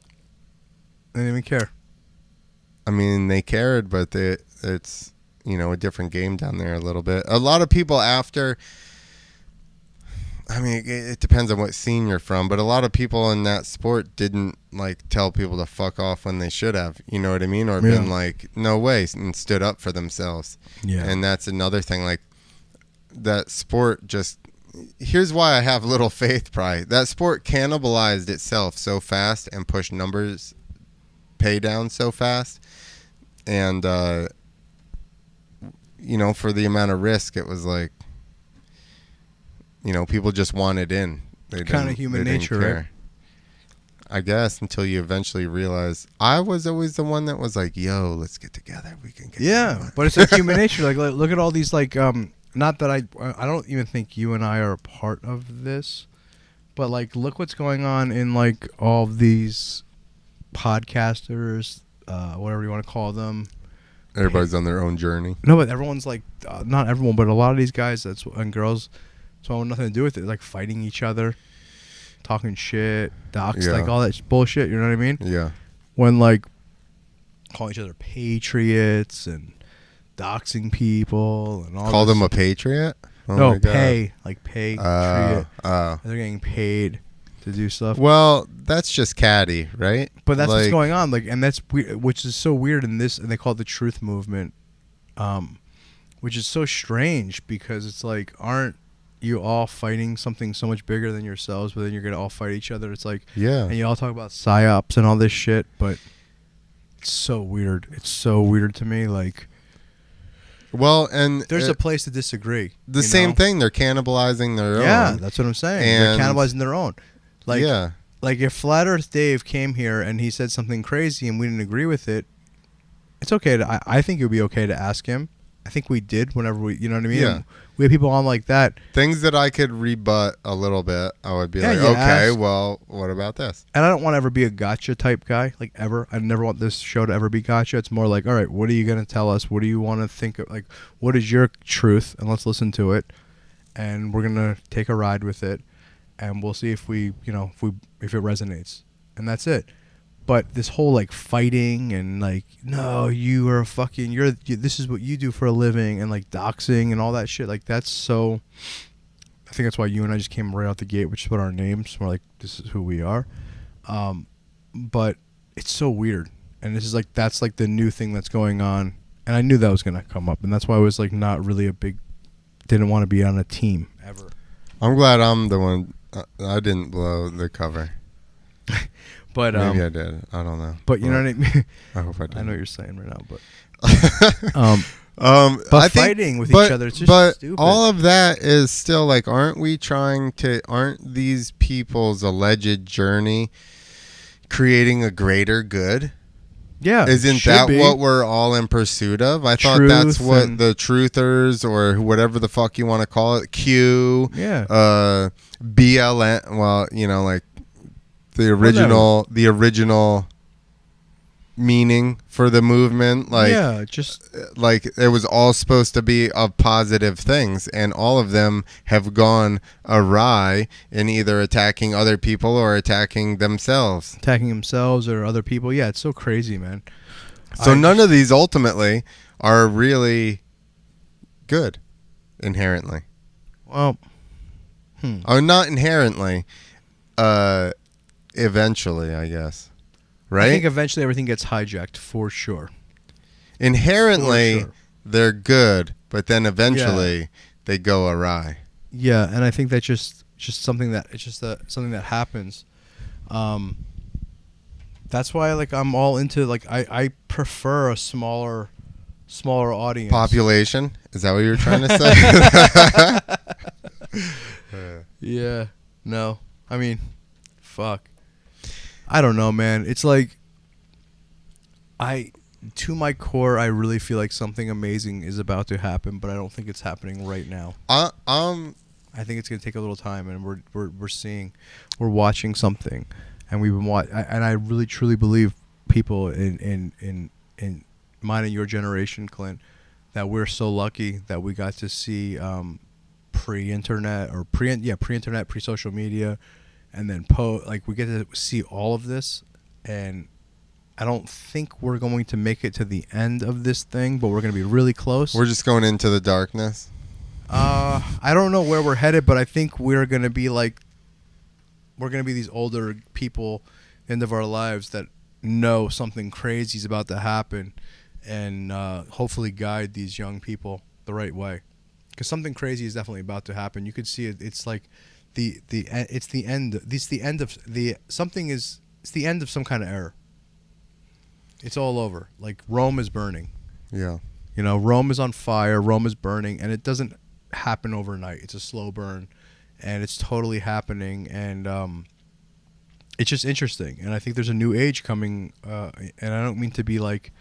They didn't even care. I mean, they cared, but it's, you know, a different game down there a little bit. A lot of people after, I mean, it depends on what scene you're from, but a lot of people in that sport didn't, like, tell people to fuck off when they should have, you know what I mean? Or been like, no way, and stood up for themselves. Yeah. And that's another thing, like, that sport just, here's why I have little faith, probably. That sport cannibalized itself so fast and pushed numbers pay down so fast, and you know, for the amount of risk, it was like, you know, people just wanted in. Kind of human nature, right? I guess, until you eventually realize. I was always the one that was like, yo, let's get together, we can get together. But it's like human nature. Like, look at all these, like, not that I don't even think you and I are a part of this, but like, look what's going on in like all of these podcasters, whatever you want to call them. Everybody's on their own journey. No, but everyone's like, not everyone, but a lot of these guys and girls, so nothing to do with it, like fighting each other, talking shit, docs, like all that bullshit. You know what I mean? Yeah. When like calling each other patriots and doxing people and all. Call them a patriot? Oh no, pay patriot. They're getting paid to do stuff. Well, that's just catty, right? But that's what's going on, like, and that's which is so weird in this, and they call it the truth movement, which is so strange because it's like, aren't you all fighting something so much bigger than yourselves? But then you're gonna all fight each other. It's like, yeah, and you all talk about psyops and all this shit, but it's so weird. It's so weird to me, like. Well, and there's a place to disagree. The same thing. They're cannibalizing their own. Yeah, that's what I'm saying. And they're cannibalizing their own. Like, yeah. Like if Flat Earth Dave came here and he said something crazy and we didn't agree with it, it's okay to. I think it would be okay to ask him. I think we did whenever we, you know what I mean? Yeah. We have people on like that. Things that I could rebut a little bit, I would be like, okay, well, what about this? And I don't want to ever be a gotcha type guy, like ever. I never want this show to ever be gotcha. It's more like, all right, what are you going to tell us? What do you want to think of? Like, what is your truth? And let's listen to it. And we're going to take a ride with it. And we'll see if we, you know, if it resonates. And that's it. But this whole like fighting and like, no, you are a fucking, this is what you do for a living, and like doxing and all that shit. Like that's so, I think that's why you and I just came right out the gate, which is what our names were like, this is who we are. But it's so weird. And this is like, that's like the new thing that's going on. And I knew that was going to come up. And that's why I was like not really didn't want to be on a team ever. I'm glad I'm the one. I didn't blow the cover. But maybe I did. I don't know. But you know what I mean? I hope I did. I know what you're saying right now, but but I fighting with each other, it's just stupid. All of that is still like, aren't these people's alleged journey creating a greater good? Yeah. Isn't that what we're all in pursuit of? I thought that's what the truthers, or whatever the fuck you want to call it, Q, BLN, well, you know, like the original meaning for the movement, like like it was all supposed to be of positive things, and all of them have gone awry in either attacking other people or attacking themselves or other people. Yeah, it's so crazy, man. So none of these ultimately are really good inherently. Well, or not inherently, eventually, I guess. Right? I think eventually everything gets hijacked, for sure. Inherently, they're good, but then eventually they go awry. Yeah, and I think that's just something that something that happens. That's why like I'm all into like I prefer a smaller audience. Population? Is that what you're trying to say? Yeah. No. I mean, fuck. I don't know, man. It's like to my core, I really feel like something amazing is about to happen, but I don't think it's happening right now. I think it's gonna take a little time, and we're watching something, and we've been and I really truly believe people in mine and your generation, Clint, that we're so lucky that we got to see pre-internet, pre-social media. And then we get to see all of this, and I don't think we're going to make it to the end of this thing, but we're going to be really close. We're just going into the darkness. I don't know where we're headed, but I think we're going to be these older people, end of our lives, that know something crazy is about to happen, and hopefully guide these young people the right way, because something crazy is definitely about to happen. You could see it. It's like. It's the end of some kind of era. It's all over. Like Rome is burning. Yeah. You know, Rome is on fire, Rome is burning, and it doesn't happen overnight. It's a slow burn, and it's totally happening, and it's just interesting. And I think there's a new age coming, and I don't mean to be like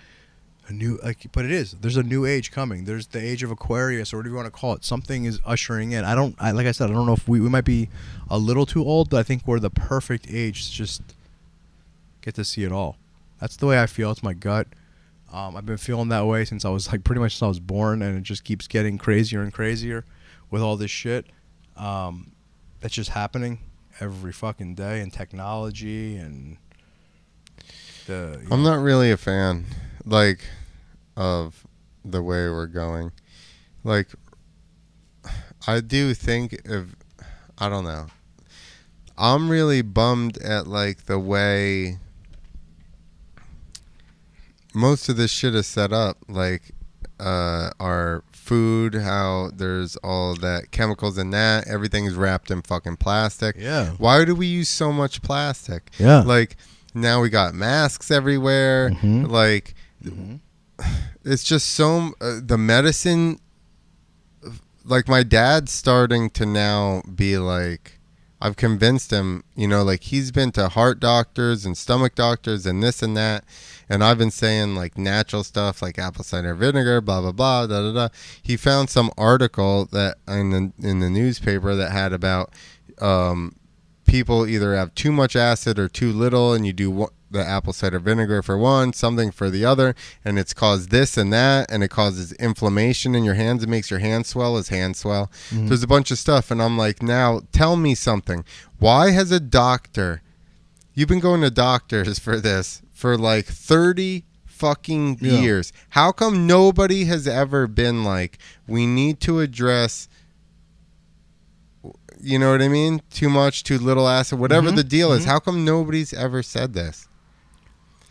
but it is. There's a new age coming. There's the age of Aquarius, or whatever you want to call it. Something is ushering in. Like I said, I don't know if we might be a little too old, but I think we're the perfect age to just get to see it all. That's the way I feel. It's my gut. I've been feeling that way since I was pretty much since I was born, and it just keeps getting crazier and crazier with all this shit that's just happening every fucking day, and technology and I'm not really a fan of the way we're going. Like, I do think I don't know. I'm really bummed at the way most of this shit is set up. Our food, how there's all that chemicals in that. Everything's wrapped in fucking plastic. Yeah. Why do we use so much plastic? Yeah. Now we got masks everywhere. Mm-hmm. It's just so the medicine. My dad's starting to now be I've convinced him, he's been to heart doctors and stomach doctors and this and that, and I've been saying natural stuff like apple cider vinegar, blah blah blah, da da da. He found some article that in the newspaper that had about people either have too much acid or too little, and you do the apple cider vinegar for one, something for the other, and it's caused this and that, and it causes inflammation in your hands. It makes your hands swell as hand swell. Mm-hmm. There's a bunch of stuff, and I'm now tell me something. Why has a doctor You've been going to doctors for this for like 30 fucking years. How come nobody has ever been like, we need to address, you know what I mean? Too much, too little acid, whatever the deal is. How come nobody's ever said this?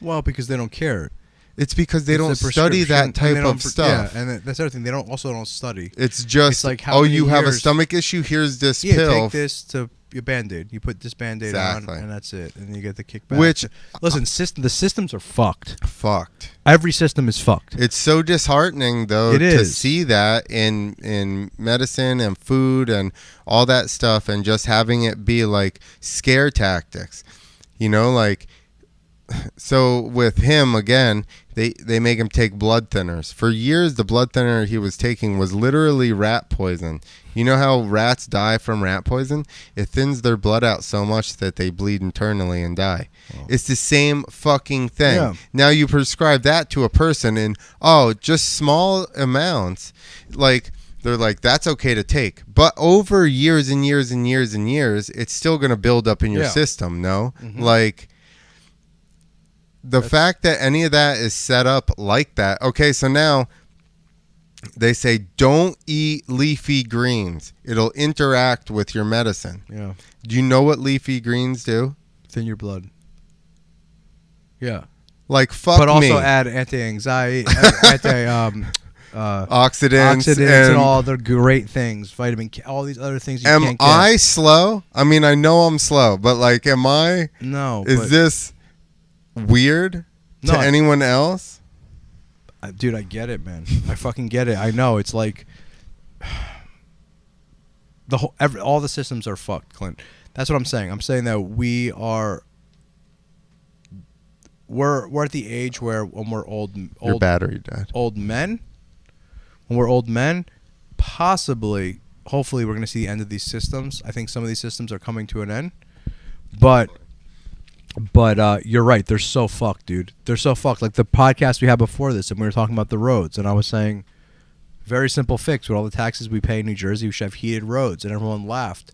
Well, because they don't care. It's because they don't study that type of stuff. Yeah, and that's the other thing. They don't study. It's just, it's like, you have a stomach issue? Here's this pill. Take this to your Band-Aid. You put this Band-Aid on, and that's it. And you get the kickback. Which, listen, the systems are fucked. Fucked. Every system is fucked. It's so disheartening, though, to see that in medicine and food and all that stuff, and just having it be like scare tactics. You know, like, so with him, again, they make him take blood thinners. For years, the blood thinner he was taking was literally rat poison. You know how rats die from rat poison? It thins their blood out so much that they bleed internally and die. Oh. It's the same fucking thing. Yeah. Now you prescribe that to a person in, just small amounts. Like, they're like, that's okay to take. But over years and years and years and years, it's still going to build up in your system, no? Like, the fact that any of that is set up like that. Okay, so now they say don't eat leafy greens. It'll interact with your medicine. Yeah. Do you know what leafy greens do? Thin your blood. Yeah. Like, fuck me. But also add anti-anxiety, oxidants and all the great things, vitamin K, all these other things you can't get. Am I slow? I mean, I know I'm slow, but like, am I? No. Is this weird to anyone else? Dude, I get it, man. I fucking get it. I know. It's like all the systems are fucked, Clint. That's what I'm saying. I'm saying that we're at the age where when we're old your battery died. Old men. When we're old men, possibly, hopefully, we're going to see the end of these systems. I think some of these systems are coming to an end, but you're right. They're so fucked, dude. They're so fucked. Like the podcast we had before this, and we were talking about the roads, and I was saying, very simple fix. With all the taxes we pay in New Jersey, we should have heated roads, and everyone laughed.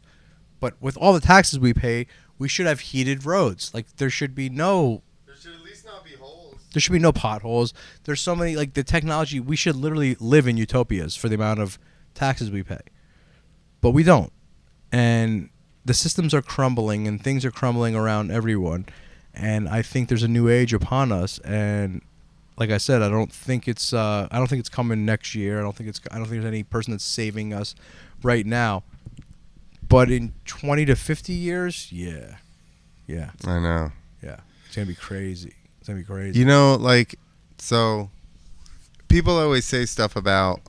But with all the taxes we pay, we should have heated roads. Like there should at least not be holes. There should be no potholes. There's so many, like the technology. We should literally live in utopias for the amount of taxes we pay, but we don't, and the systems are crumbling and things are crumbling around everyone, and I think there's a new age upon us. And like I said, I don't think it's coming next year. I don't think there's any person that's saving us right now. But in 20 to 50 years, yeah, I know. Yeah, it's gonna be crazy. You know, like, so people always say stuff about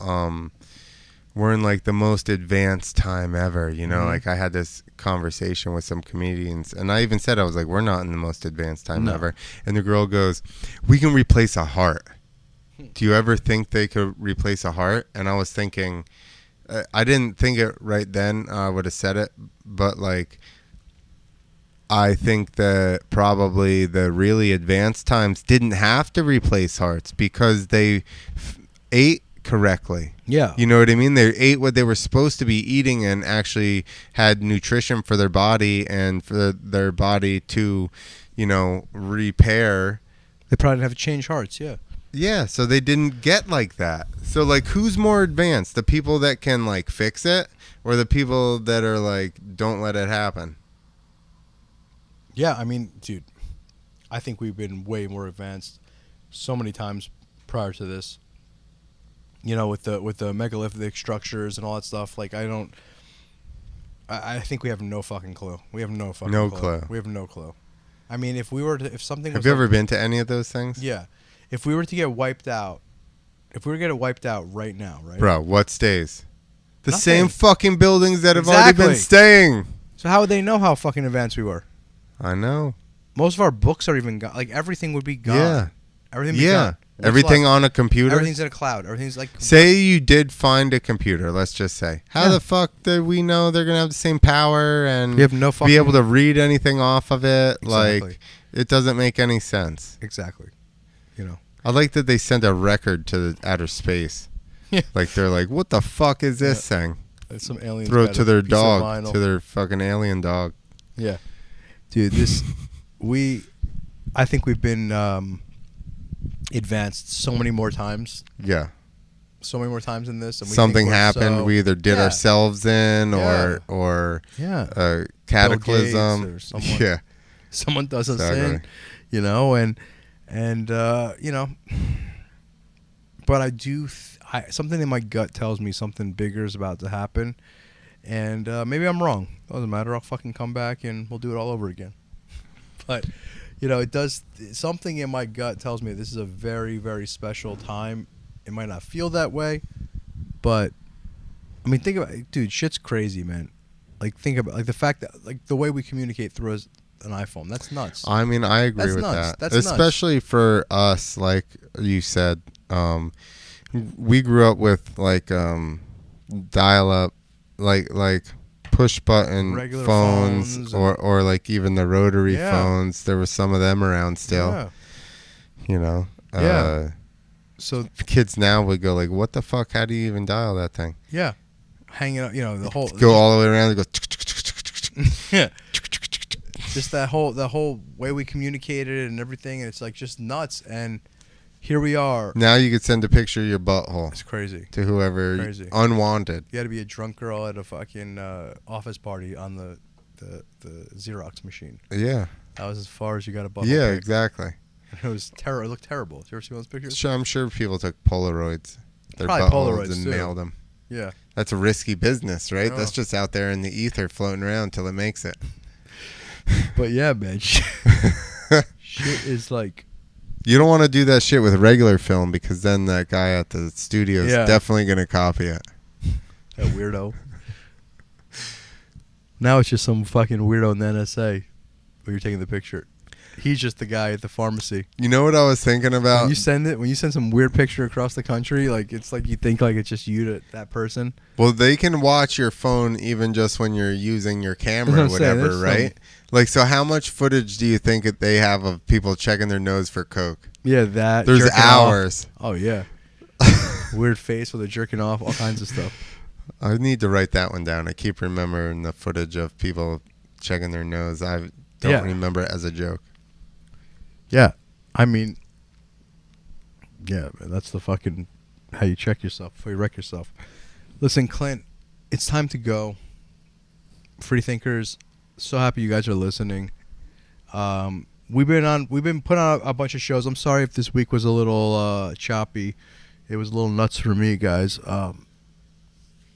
we're in like the most advanced time ever, you know. Like I had this conversation with some comedians, and I even said, I was like, we're not in the most advanced time ever. And the girl goes, we can replace a heart. Do you ever think they could replace a heart? And I was thinking, I didn't think it right then. I would have said it, but like, I think that probably the really advanced times didn't have to replace hearts because they ate correctly. Yeah. You know what I mean? They ate what they were supposed to be eating and actually had nutrition for their body and for their body to, you know, repair. They probably didn't have to change hearts, yeah. Yeah, so they didn't get like that. So, like, who's more advanced? The people that can, like, fix it or the people that are, like, don't let it happen? Yeah, I mean, dude, I think we've been way more advanced so many times prior to this. You know, with the megalithic structures and all that stuff. Like, I think we have no fucking clue. We have no fucking clue. We have no clue. I mean, if something was... Have you ever been to any of those things? Yeah. If we were to get wiped out, right now, right? Bro, what stays? The Nothing. same fucking buildings that have already been staying. So how would they know how fucking advanced we were? I know. Most of our books are even gone. Like, everything would be gone. Yeah. Everything would be gone. Everything on a computer? Everything's in a cloud. Everything's like... Say you did find a computer, let's just say. How the fuck do we know they're going to have the same power and we have no fucking... be able to read anything off of it? Exactly. Like, it doesn't make any sense. Exactly. You know. I like that they sent a record to outer space. Yeah. Like, they're like, what the fuck is this thing? It's some aliens. Throw it to their dog, to their fucking alien dog. Yeah. Dude, this... I think we've been advanced so many more times. Yeah. So many more times in this. And we Something think we're happened. We either did ourselves in or cataclysm. Or someone does us in, you know, and you know, but I do. Something in my gut tells me something bigger is about to happen, and maybe I'm wrong. Doesn't matter. I'll fucking come back and we'll do it all over again. But you know, it does. Something in my gut tells me this is a very, very special time. It might not feel that way, but I mean, think about it, dude. Shit's crazy, man. Like, think about like the fact that like the way we communicate through an iPhone. That's nuts. I mean, I agree with that. That's especially nuts. For us, like you said. We grew up with like dial-up, like push button regular phones or like even the rotary phones. There were some of them around still. Yeah. You know. So kids now would go like, "What the fuck? How do you even dial that thing?" Yeah, hanging up. You know, the whole go all the way around and go. Yeah. Just that whole way we communicated and everything, and it's like just nuts. And here we are. Now you could send a picture of your butthole. It's crazy. To whoever unwanted. You had to be a drunk girl at a fucking office party on the Xerox machine. Yeah. That was as far as you got a butthole. Yeah, pic. Exactly. It was It looked terrible. Did you ever see those pictures? Sure, I'm sure people took Polaroids. Their Probably buttholes Polaroids and too. mailed them. Yeah. That's a risky business, right? Oh. That's just out there in the ether floating around till it makes it. But yeah, man. Shit is like... You don't want to do that shit with regular film because then that guy at the studio is definitely going to copy it. That weirdo. Now it's just some fucking weirdo in the NSA where you're taking the picture. He's just the guy at the pharmacy. You know what I was thinking about? When you send some weird picture across the country, like it's like you think like it's just you to that person. Well, they can watch your phone even just when you're using your camera or whatever, right? Like, so how much footage do you think that they have of people checking their nose for coke? Yeah, that. There's hours. Off. Oh, yeah. Weird face with a jerking off, all kinds of stuff. I need to write that one down. I keep remembering the footage of people checking their nose. I don't remember it as a joke. Yeah. I mean, yeah, man, that's the fucking how you check yourself before you wreck yourself. Listen, Clint, it's time to go. Freethinkers, so happy you guys are listening. We've been putting on a bunch of shows. I'm sorry if this week was a little choppy. It was a little nuts for me, guys.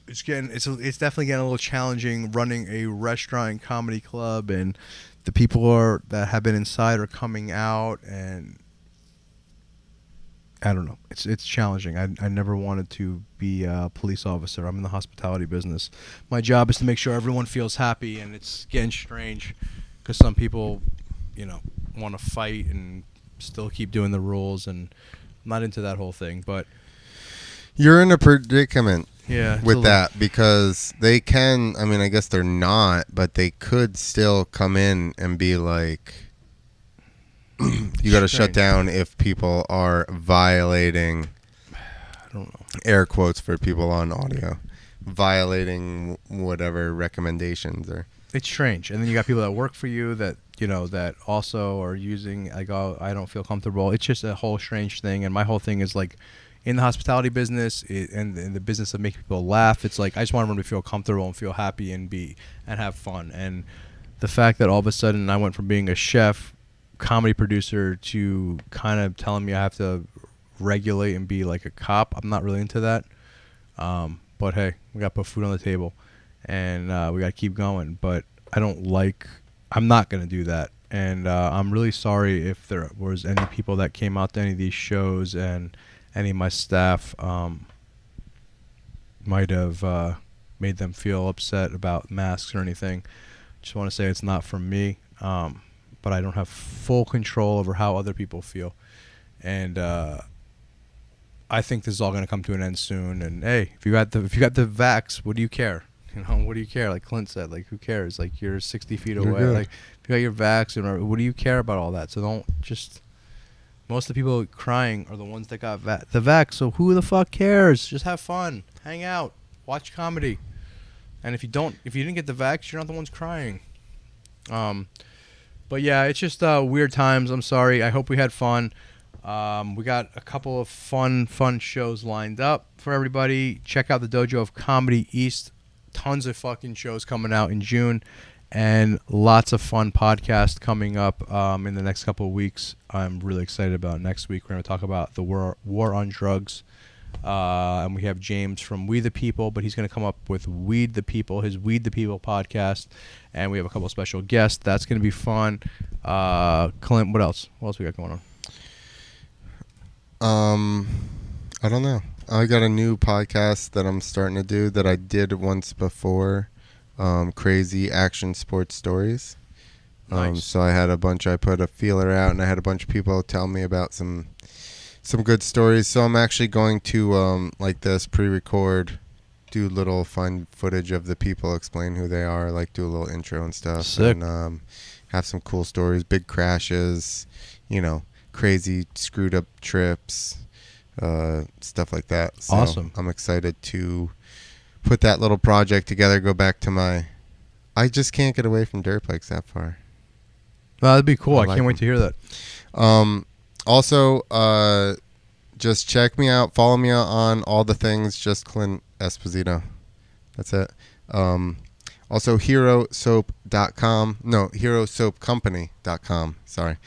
It's definitely getting a little challenging running a restaurant and comedy club, and the people that have been inside are coming out, and I don't know. It's challenging. I never wanted to be a police officer. I'm in the hospitality business. My job is to make sure everyone feels happy, and it's getting strange because some people, you know, want to fight and still keep doing the rules, and I'm not into that whole thing. But you're in a predicament. Yeah, with that because they can. I mean, I guess they're not, but they could still come in and be like, "You got to shut down if people are violating." I don't know. Air quotes for people on audio, violating whatever recommendations are. It's strange, and then you got people that work for you that that also are using like, "Oh, I don't feel comfortable." It's just a whole strange thing, and my whole thing is like. In the hospitality business and in the business of making people laugh, it's like I just want everyone to feel comfortable and feel happy and have fun. And the fact that all of a sudden I went from being a chef, comedy producer to kind of telling me I have to regulate and be like a cop, I'm not really into that. But hey, we got to put food on the table, and we got to keep going. But I'm not going to do that. And I'm really sorry if there was any people that came out to any of these shows and any of my staff might have made them feel upset about masks or anything. Just want to say it's not from me, but I don't have full control over how other people feel. And I think this is all going to come to an end soon. And hey, if you got the vax, what do you care? What do you care? Like Clint said, like who cares? Like you're 60 feet away. Good. Like if you got your vax, and what do you care about all that? So don't just. Most of the people crying are the ones that got the vax, so who the fuck cares? Just have fun, hang out, watch comedy. And if you didn't get the vax, you're not the ones crying. But yeah, it's just weird times. I'm sorry. I hope we had fun. We got a couple of fun shows lined up for everybody. Check out the Dojo of Comedy East. Tons of fucking shows coming out in June, and lots of fun podcasts coming up in the next couple of weeks. I'm really excited about next week. We're going to talk about the war on drugs. And we have James from We the People, but he's going to come up with Weed the People, his Weed the People podcast. And we have a couple of special guests. That's going to be fun. Clint, what else? What else we got going on? I don't know. I got a new podcast that I'm starting to do that I did once before. Crazy Action Sports Stories. Nice. So I put a feeler out, and I had a bunch of people tell me about some good stories. So I'm actually going to like this pre-record, do little fun footage of the people, explain who they are, like do a little intro and stuff. Sick. And have some cool stories, big crashes, crazy screwed up trips, stuff like that. So Awesome. I'm excited to put that little project together, go back to I just can't get away from dirt bikes that far. Well, that'd be cool. I like can't wait them. to hear that. Also, just check me out. Follow me on all the things. Just Clint Esposito. That's it. Also, herosoapcompany.com. No, herosoapcompany.com. Sorry.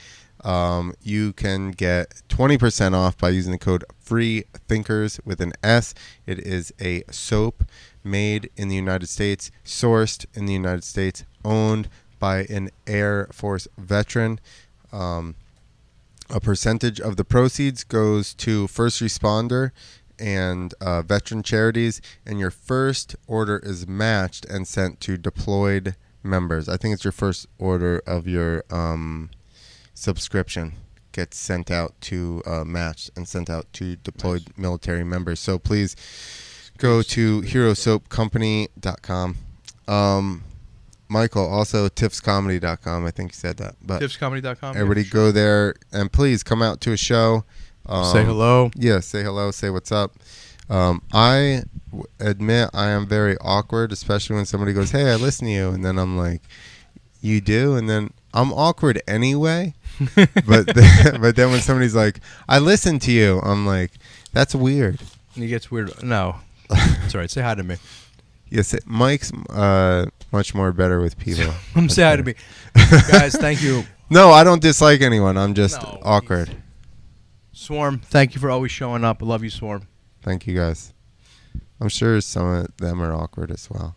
You can get 20% off by using the code Freethinkers with an S. It is a soap made in the United States, sourced in the United States, owned by an Air Force veteran. A percentage of the proceeds goes to first responder and veteran charities, and your first order is matched and sent to deployed members. I think it's your first order of your subscription gets sent out to matched and sent out to deployed military members. So please go to herosoapcompany.com. Michael, also tiffscomedy.com. I think you said that. But Tipscomedy.com. everybody go there, and please come out to a show. Say hello. Yeah, say hello, say what's up. I admit I am very awkward, especially when somebody goes, "Hey, I listen to you," and then I'm like, "You do?" And then I'm awkward anyway. but then when somebody's like, "I listen to you," I'm like, "That's weird." And he gets weird. No. It's all right. Say hi to me. Yes, Mike's much more better with people. Say hi to me. Guys, thank you. No, I don't dislike anyone. I'm just No, awkward. Swarm, thank you for always showing up. I love you, Swarm. Thank you, guys. I'm sure some of them are awkward as well.